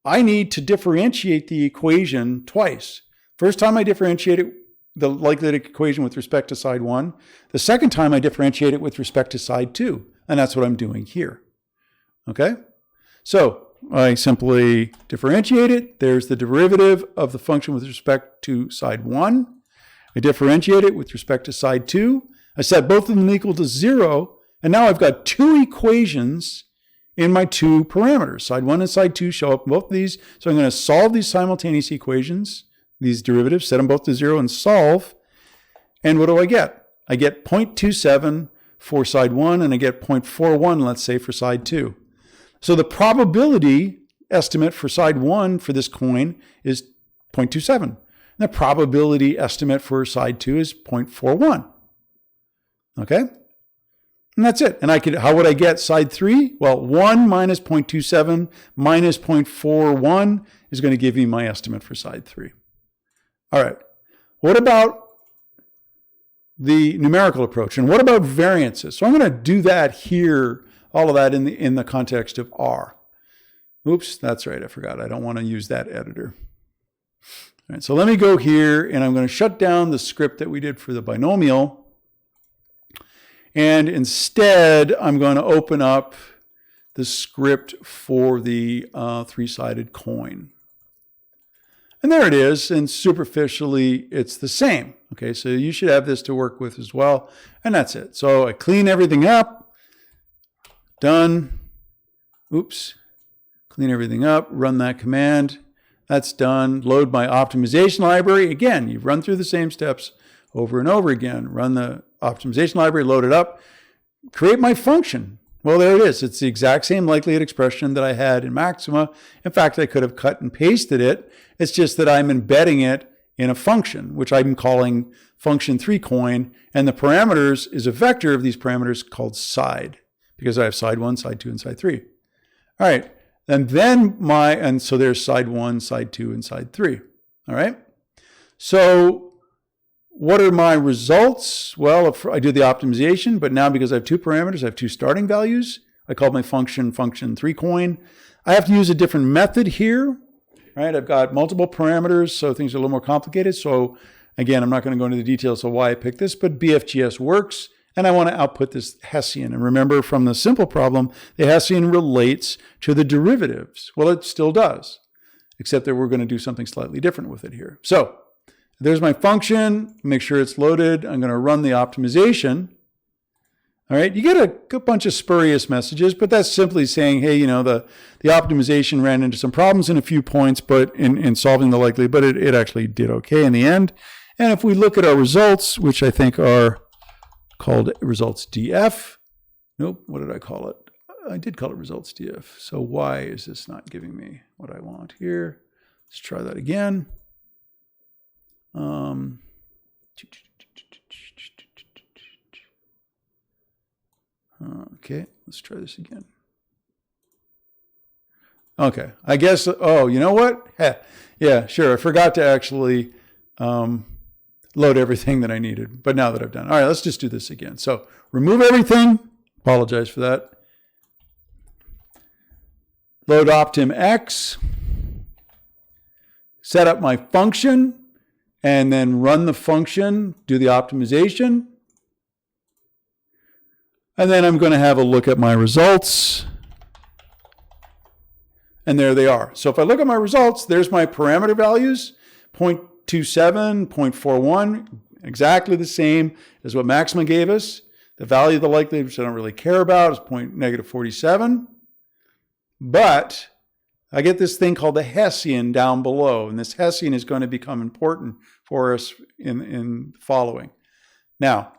I need to differentiate the equation twice. First time I differentiate it, the likelihood equation with respect to side 1. The second time I differentiate it with respect to side 2. And that's what I'm doing here. Okay? So I simply differentiate it. There's the derivative of the function with respect to side 1. I differentiate it with respect to side 2. I set both of them equal to 0. And now I've got 2 equations in my 2 parameters. Side 1 and side 2 show up in both of these. So I'm going to solve these simultaneous equations, these derivatives, set them both to 0 and solve. And what do I get? I get 0.27 for side 1 and I get 0.41, let's say, for side 2. So the probability estimate for side 1 for this coin is 0.27. And the probability estimate for side 2 is 0.41. Okay? And that's it. And how would I get side 3? Well, 1 minus 0.27 minus 0.41 is going to give me my estimate for side 3. All right. What about the numerical approach? And what about variances? So I'm going to do that here, all of that in the context of R. Oops, that's right. I forgot. I don't want to use that editor. All right, so let me go here, and I'm going to shut down the script that we did for the binomial. And instead, I'm going to open up the script for the three-sided coin. And there it is, and superficially, it's the same. Okay, so you should have this to work with as well, and that's it. So I clean everything up. Done. Oops. Clean everything up, run that command. That's done. Load my optimization library. Again, you run through the same steps over and over again. Run the optimization library, load it up, create my function. Well, there it is. It's the exact same likelihood expression that I had in Maxima. In fact, I could have cut and pasted it. It's just that I'm embedding it in a function, which I'm calling function 3coin, and the parameters is a vector of these parameters called side, because I have side 1, side 2, and side 3. All right, and then and so there's side 1, side 2, and side 3. All right, so what are my results? Well, if I did the optimization, but now because I have two parameters, I have two starting values. I called my function 3coin. I have to use a different method here, right? I've got multiple parameters, so things are a little more complicated. So again, I'm not going to go into the details of why I picked this, but BFGS works, and I want to output this Hessian. And remember from the simple problem, the Hessian relates to the derivatives. Well, it still does, except that we're going to do something slightly different with it here. So there's my function. Make sure it's loaded. I'm going to run the optimization. All right, you get a bunch of spurious messages, but that's simply saying, hey, you know, the optimization ran into some problems in a few points, but in solving the likelihood, but it actually did okay in the end. And if we look at our results, which I think are called results DF, nope, what did I call it? I did call it results DF. So why is this not giving me what I want here? Let's try that again. Okay, let's try this again. Okay, I guess, oh, you know what? Yeah, sure, I forgot to actually load everything that I needed, but now that I've done, all right, let's just do this again. So remove everything, apologize for that. Load optimX, set up my function, and then run the function, do the optimization. And then I'm going to have a look at my results. And there they are. So if I look at my results, there's my parameter values, 0.27, 0.41, exactly the same as what Maxima gave us. The value of the likelihood, which I don't really care about, is -47. But I get this thing called the Hessian down below. And this Hessian is going to become important for us in the following. Now,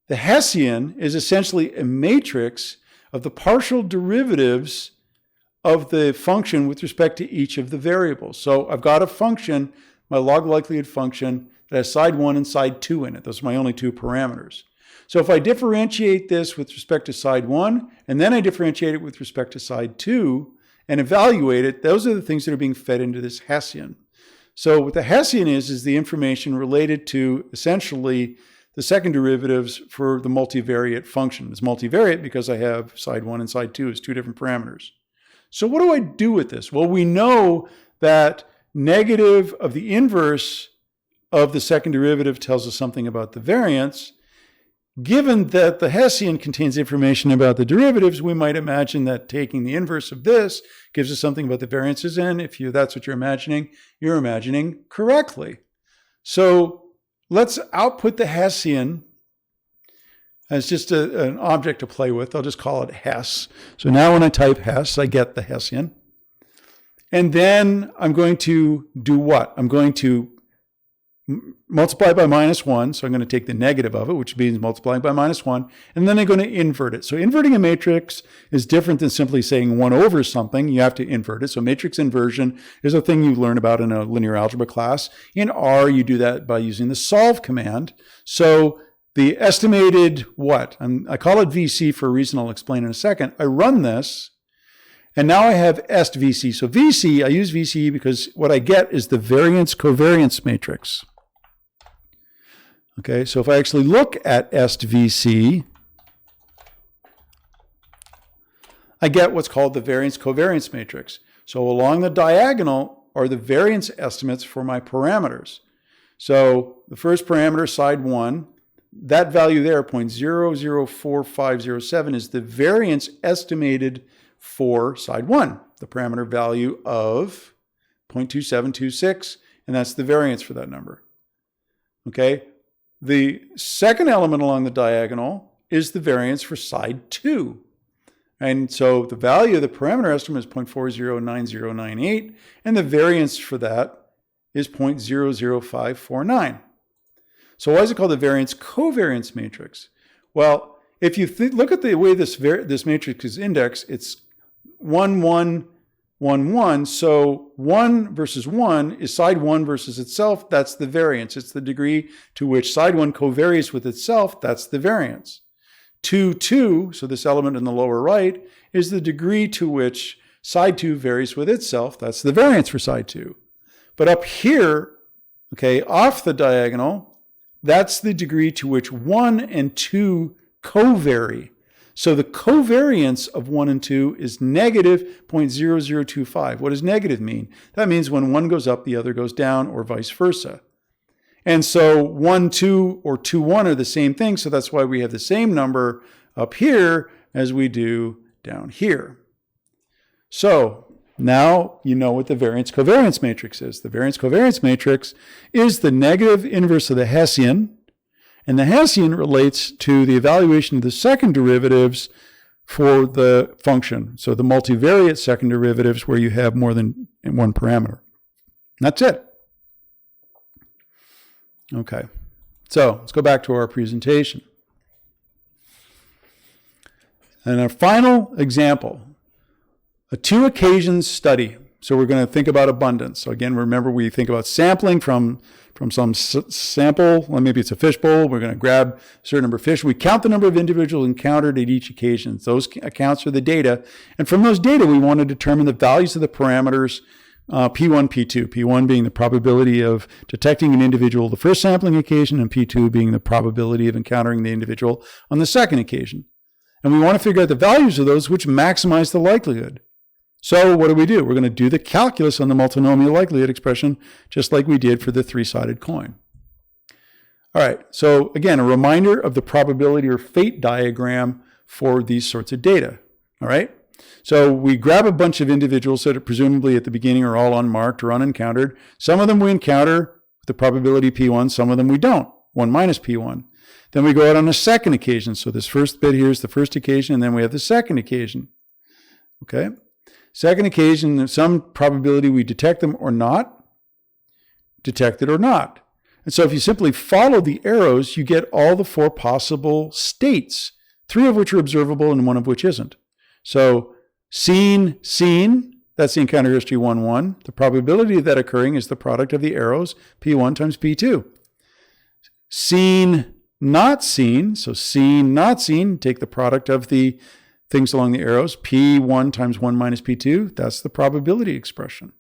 the Hessian is essentially a matrix of the partial derivatives of the function with respect to each of the variables. So I've got a function, my log likelihood function, that has side 1 and side 2 in it. Those are my only two parameters. So if I differentiate this with respect to side 1, and then I differentiate it with respect to side 2, and evaluate it, those are the things that are being fed into this Hessian. So what the Hessian is the information related to essentially the second derivatives for the multivariate function. It's multivariate because I have side 1 and side 2 as two different parameters. So what do I do with this? Well, we know that negative of the inverse of the second derivative tells us something about the variance. Given that the Hessian contains information about the derivatives, we might imagine that taking the inverse of this gives us something about the variances, and if that's what you're imagining correctly. So let's output the Hessian as just an object to play with. I'll just call it Hess. So now when I type Hess, I get the Hessian. And then I'm going to do what? I'm going to multiply by -1. So I'm going to take the negative of it, which means multiplying by -1. And then I'm going to invert it. So inverting a matrix is different than simply saying 1 over something. You have to invert it. So matrix inversion is a thing you learn about in a linear algebra class. In R, you do that by using the solve command. So the estimated what? I call it VC for a reason I'll explain in a second. I run this, and now I have est VC. So VC, I use VC because what I get is the variance covariance matrix. Okay, so if I actually look at est VC, I get what's called the variance covariance matrix. So along the diagonal are the variance estimates for my parameters. So the first parameter, side 1, that value there, 0.004507, is the variance estimated for side 1, the parameter value of 0.2726, and that's the variance for that number. Okay, the second element along the diagonal is the variance for side 2. And so the value of the parameter estimate is 0.409098, and the variance for that is 0.00549. So why is it called the variance covariance matrix? Well, if you look at the way this matrix is indexed, it's 1, 1, 1, 1. So 1 versus 1 is side 1 versus itself. That's the variance. It's the degree to which side 1 covaries with itself. That's the variance. 2, 2, so this element in the lower right, is the degree to which side 2 varies with itself. That's the variance for side 2. But up here, okay, off the diagonal, that's the degree to which 1 and 2 covary. So the covariance of 1 and 2 is negative 0.0025. What does negative mean? That means when one goes up, the other goes down, or vice versa. And so 1, 2, or 2, 1 are the same thing, so that's why we have the same number up here as we do down here. So now you know what the variance covariance matrix is. The variance covariance matrix is the negative inverse of the Hessian, and the Hessian relates to the evaluation of the second derivatives for the function. So the multivariate second derivatives where you have more than one parameter. That's it. Okay, so let's go back to our presentation. And our final example, a 2 occasions study. So we're going to think about abundance. So again, remember we think about sampling from some sample, well, maybe it's a fishbowl. We're going to grab a certain number of fish. We count the number of individuals encountered at each occasion. Those accounts are the data. And from those data, we want to determine the values of the parameters P1, P2. P1 being the probability of detecting an individual the first sampling occasion, and P2 being the probability of encountering the individual on the second occasion. And we want to figure out the values of those which maximize the likelihood. So what do? We're going to do the calculus on the multinomial likelihood expression, just like we did for the 3-sided coin. All right, so again, a reminder of the probability or fate diagram for these sorts of data. All right, so we grab a bunch of individuals that are presumably at the beginning are all unmarked or unencountered. Some of them we encounter with the probability P1, some of them we don't, 1 minus P1. Then we go out on a second occasion. So this first bit here is the first occasion, and then we have the second occasion. Okay. Second occasion, there's some probability we detect them or not, detected or not. And so if you simply follow the arrows, you get all the 4 possible states, 3 of which are observable and 1 of which isn't. So seen, that's the encounter history 1, 1. The probability of that occurring is the product of the arrows, P1 times P2. Seen, not seen, so seen, not seen, take the product of the things along the arrows, P1 times 1 minus P2, that's the probability expression.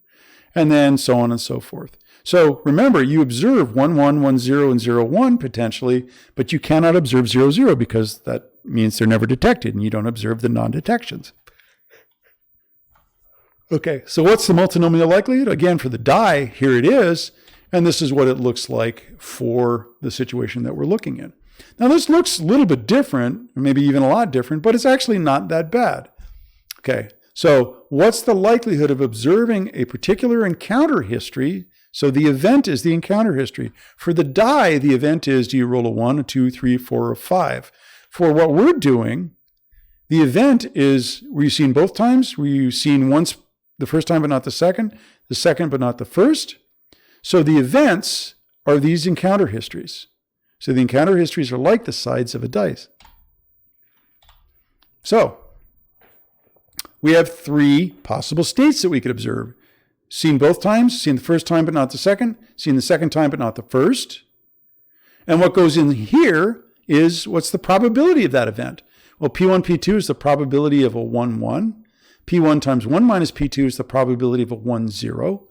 And then so on and so forth. So remember, you observe 1, 1, 1, 0, and 0, 1 potentially, but you cannot observe 0, 0 because that means they're never detected and you don't observe the non-detections. Okay, so what's the multinomial likelihood? Again, for the die, here it is, and this is what it looks like for the situation that we're looking at. Now, this looks a little bit different, or maybe even a lot different, but it's actually not that bad. Okay, so what's the likelihood of observing a particular encounter history? So the event is the encounter history. For the die, the event is, do you roll a 1, a 2, 3, 4, or 5? For what we're doing, the event is, were you seen both times? Were you seen once the first time but not the second but not the first? So the events are these encounter histories. So the encounter histories are like the sides of a dice. So we have 3 possible states that we could observe. Seen both times, seen the first time but not the second, seen the second time but not the first. And what goes in here is what's the probability of that event? Well, P1, P2 is the probability of a 1, 1. P1 times 1 minus P2 is the probability of a 1, 0.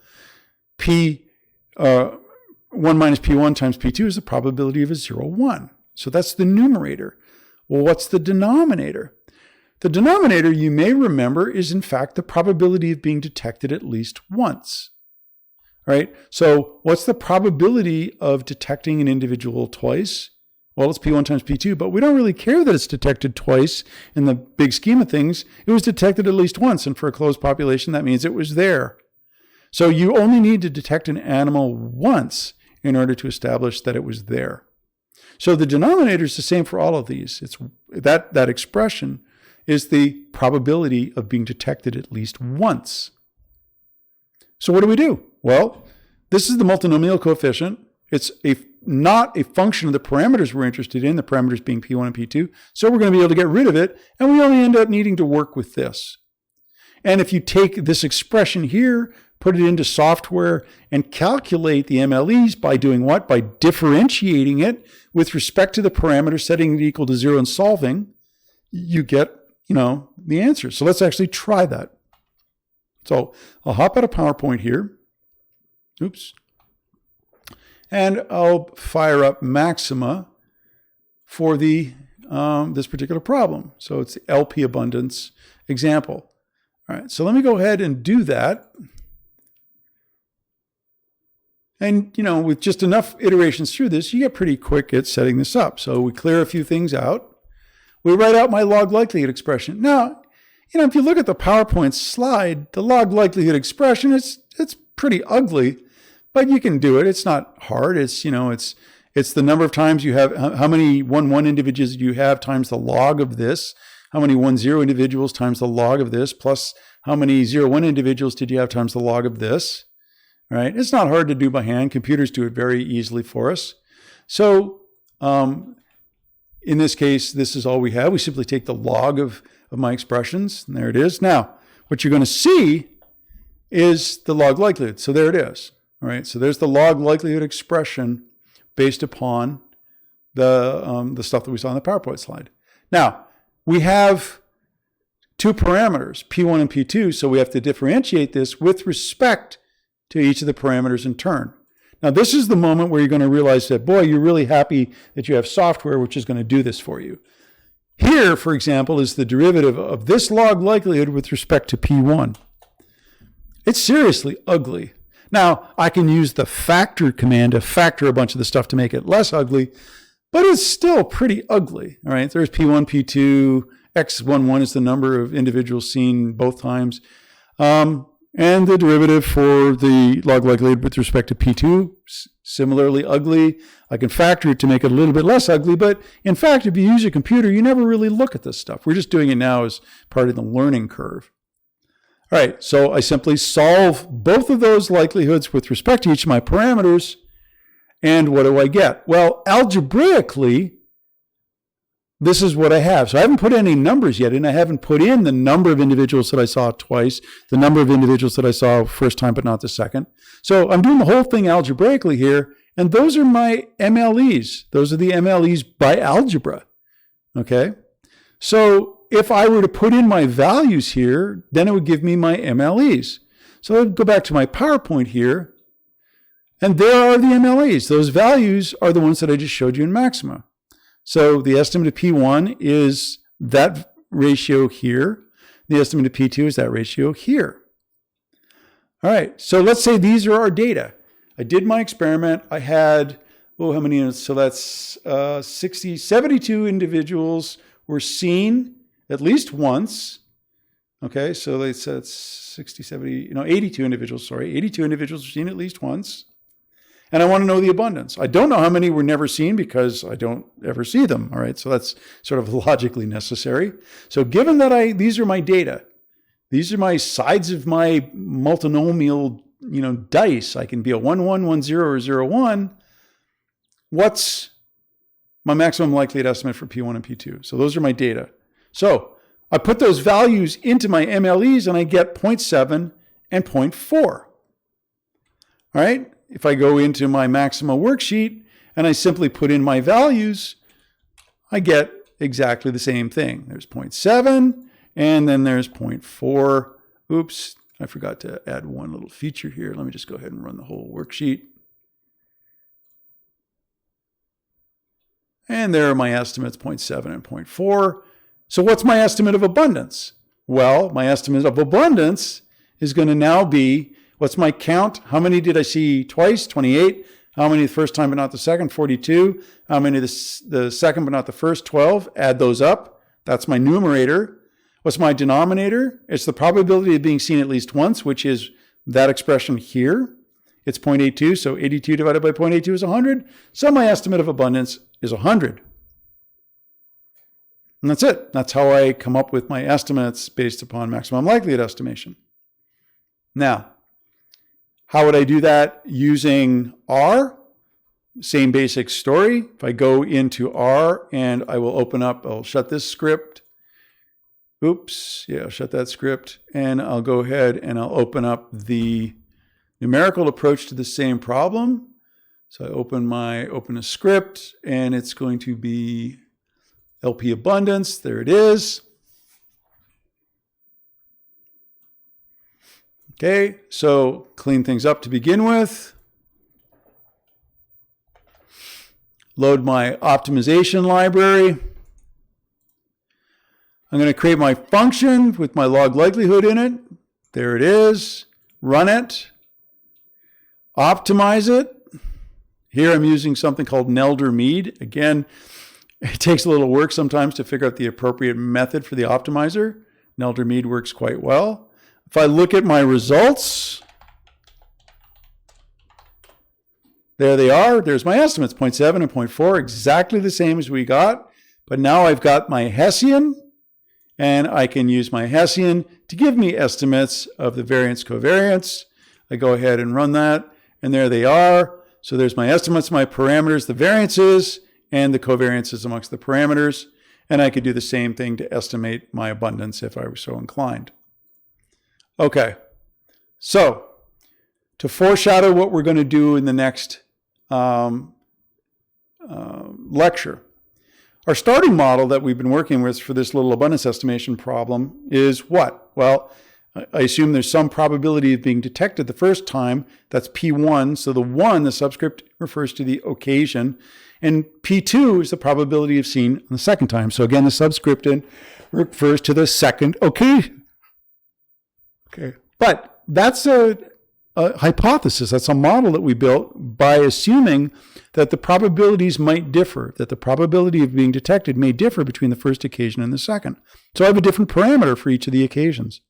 1 minus P1 times P2 is the probability of a 0, 1. So that's the numerator. Well, what's the denominator? The denominator, you may remember, is in fact the probability of being detected at least once. All right, so what's the probability of detecting an individual twice? Well, it's P1 times P2, but we don't really care that it's detected twice in the big scheme of things. It was detected at least once, and for a closed population, that means it was there. So you only need to detect an animal once in order to establish that it was there. So the denominator is the same for all of these. It's that expression is the probability of being detected at least once. So what do? Well, this is the multinomial coefficient. It's not a function of the parameters we're interested in, the parameters being P1 and P2. So we're going to be able to get rid of it, and we only end up needing to work with this. And if you take this expression here, put it into software, and calculate the MLEs by doing what? By differentiating it with respect to the parameter, setting it equal to 0 and solving, you get, the answer. So let's actually try that. So I'll hop out of PowerPoint here. Oops. And I'll fire up maxima for the this particular problem. So it's the LP abundance example. All right, so let me go ahead and do that. And, with just enough iterations through this, you get pretty quick at setting this up. So we clear a few things out. We write out my log likelihood expression. Now, if you look at the PowerPoint slide, the log likelihood expression, it's pretty ugly, but you can do it. It's not hard. It's the number of times you have, how many 1-1 individuals do you have times the log of this, how many 1-0 individuals times the log of this, plus how many 0-1 individuals did you have times the log of this, right? It's not hard to do by hand. Computers do it very easily for us. So in this case, this is all we have. We simply take the log of my expressions, and there it is. Now, what you're going to see is the log likelihood. So there it is. All right, so there's the log likelihood expression based upon the stuff that we saw on the PowerPoint slide. Now, we have two parameters, P1 and P2, so we have to differentiate this with respect to each of the parameters in turn. Now, this is the moment where you're going to realize that, boy, you're really happy that you have software which is going to do this for you. Here, for example, is the derivative of this log likelihood with respect to P1. It's seriously ugly. Now, I can use the factor command to factor a bunch of the stuff to make it less ugly, but it's still pretty ugly. All right, there's P1, P2, X11 is the number of individuals seen both times. And the derivative for the log likelihood with respect to P2, similarly ugly. I can factor it to make it a little bit less ugly, but in fact, if you use a computer, you never really look at this stuff. We're just doing it now as part of the learning curve. All right, so I simply solve both of those likelihoods with respect to each of my parameters, and what do I get? Well, algebraically, this is what I have. So I haven't put any numbers yet, and I haven't put in the number of individuals that I saw twice, the number of individuals that I saw first time but not the second. So I'm doing the whole thing algebraically here, and those are my MLEs. Those are the MLEs by algebra, okay? So if I were to put in my values here, then it would give me my MLEs. So I'll go back to my PowerPoint here, and there are the MLEs. Those values are the ones that I just showed you in Maxima. So the estimate of P1 is that ratio here. The estimate of P2 is that ratio here. All right, so let's say these are our data. I did my experiment. I had, how many units? So that's 72 individuals were seen at least once. Okay, so they said 82 individuals, 82 individuals were seen at least once. And I want to know the abundance. I don't know how many were never seen because I don't ever see them. All right, so that's sort of logically necessary. So given that these are my data, these are my sides of my multinomial, dice. I can be a 1, 1, 1, 0, or 0, 1. What's my maximum likelihood estimate for P1 and P2? So those are my data. So I put those values into my MLEs and I get 0.7 and 0.4. All right. If I go into my Maxima worksheet and I simply put in my values, I get exactly the same thing. There's 0.7 and then there's 0.4. Oops, I forgot to add one little feature here. Let me just go ahead and run the whole worksheet. And there are my estimates, 0.7 and 0.4. So what's my estimate of abundance? Well, my estimate of abundance is going to now be, what's my count? How many did I see twice? 28. How many the first time but not the second? 42. How many the second but not the first? 12. Add those up. That's my numerator. What's my denominator? It's the probability of being seen at least once, which is that expression here. It's 0.82, so 82 divided by 0.82 is 100. So my estimate of abundance is 100. And that's it. That's how I come up with my estimates based upon maximum likelihood estimation. Now, how would I do that using R? Same basic story. If I go into R and I will open up, I'll shut this script. Oops, yeah, I'll shut that script, and I'll go ahead and I'll open up the numerical approach to the same problem. So I open a script, and it's going to be LP abundance. There it is. Okay, so clean things up to begin with. Load my optimization library. I'm going to create my function with my log likelihood in it. There it is. Run it. Optimize it. Here I'm using something called Nelder-Mead. Again, it takes a little work sometimes to figure out the appropriate method for the optimizer. Nelder-Mead works quite well. If I look at my results, there they are. There's my estimates, 0.7 and 0.4, exactly the same as we got. But now I've got my Hessian, and I can use my Hessian to give me estimates of the variance covariance. I go ahead and run that, and there they are. So there's my estimates, my parameters, the variances, and the covariances amongst the parameters. And I could do the same thing to estimate my abundance if I were so inclined. Okay, so to foreshadow what we're going to do in the next lecture, our starting model that we've been working with for this little abundance estimation problem is what? Well, I assume there's some probability of being detected the first time. That's P1. So the 1, the subscript, refers to the occasion. And P2 is the probability of seeing the second time. So again, the subscript refers to the second occasion. Okay. But that's a hypothesis. That's a model that we built by assuming that the probabilities might differ, that the probability of being detected may differ between the first occasion and the second. So I have a different parameter for each of the occasions.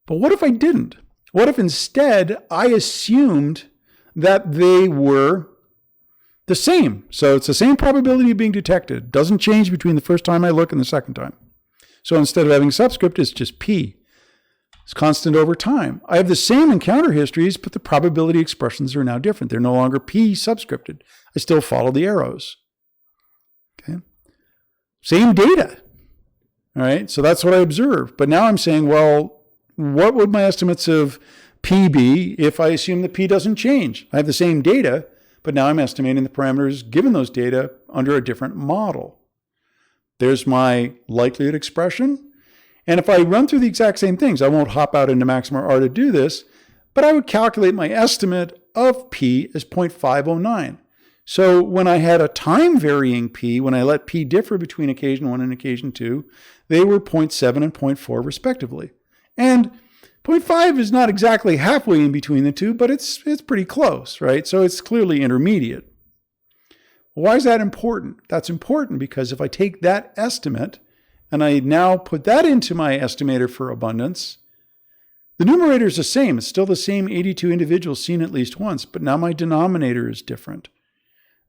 But what if I didn't? What if instead I assumed that they were the same? So it's the same probability of being detected. It doesn't change between the first time I look and the second time. So instead of having subscript, it's just P. It's constant over time. I have the same encounter histories, but the probability expressions are now different. They're no longer P subscripted. I still follow the arrows. Okay. Same data. All right. So that's what I observed. But now I'm saying, well, what would my estimates of P be if I assume that P doesn't change? I have the same data, but now I'm estimating the parameters given those data under a different model. There's my likelihood expression. And if I run through the exact same things, I won't hop out into Maximum R to do this, but I would calculate my estimate of P as 0.509. So when I had a time varying P, when I let P differ between occasion 1 and occasion 2, they were 0.7 and 0.4 respectively. And 0.5 is not exactly halfway in between the two, but it's pretty close, right? So it's clearly intermediate. Why is that important? That's important because if I take that estimate and I now put that into my estimator for abundance, the numerator is the same. It's still the same 82 individuals seen at least once, but now my denominator is different.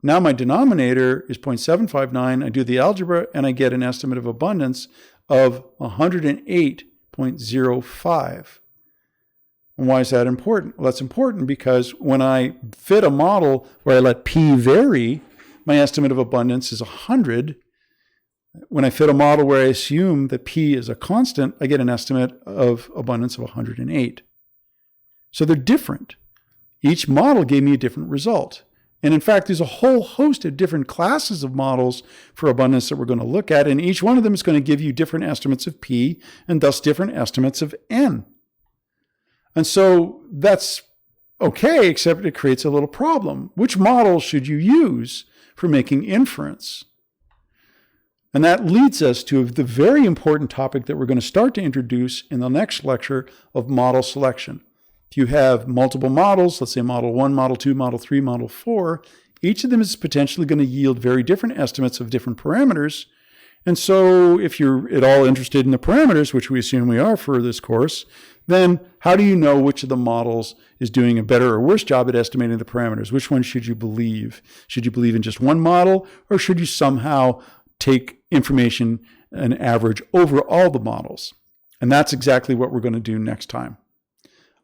Now my denominator is 0.759. I do the algebra and I get an estimate of abundance of 108.05. And why is that important? Well, that's important because when I fit a model where I let P vary, my estimate of abundance is 100. When I fit a model where I assume that P is a constant, I get an estimate of abundance of 108. So they're different. Each model gave me a different result. And in fact, there's a whole host of different classes of models for abundance that we're going to look at, and each one of them is going to give you different estimates of P and thus different estimates of N. And so that's okay, except it creates a little problem. Which model should you use for making inference? And that leads us to the very important topic that we're going to start to introduce in the next lecture of model selection. If you have multiple models, let's say model 1, model 2, model 3, model 4, each of them is potentially going to yield very different estimates of different parameters. And so if you're at all interested in the parameters, which we assume we are for this course, then how do you know which of the models is doing a better or worse job at estimating the parameters? Which one should you believe? Should you believe in just one model, or should you somehow take information and average over all the models? And that's exactly what we're going to do next time.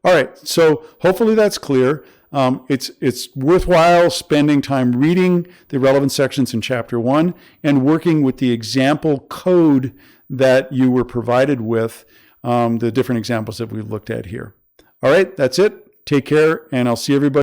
All right, so hopefully that's clear. It's worthwhile spending time reading the relevant sections in Chapter 1 and working with the example code that you were provided with, the different examples that we've looked at here. All right, that's it. Take care, and I'll see everybody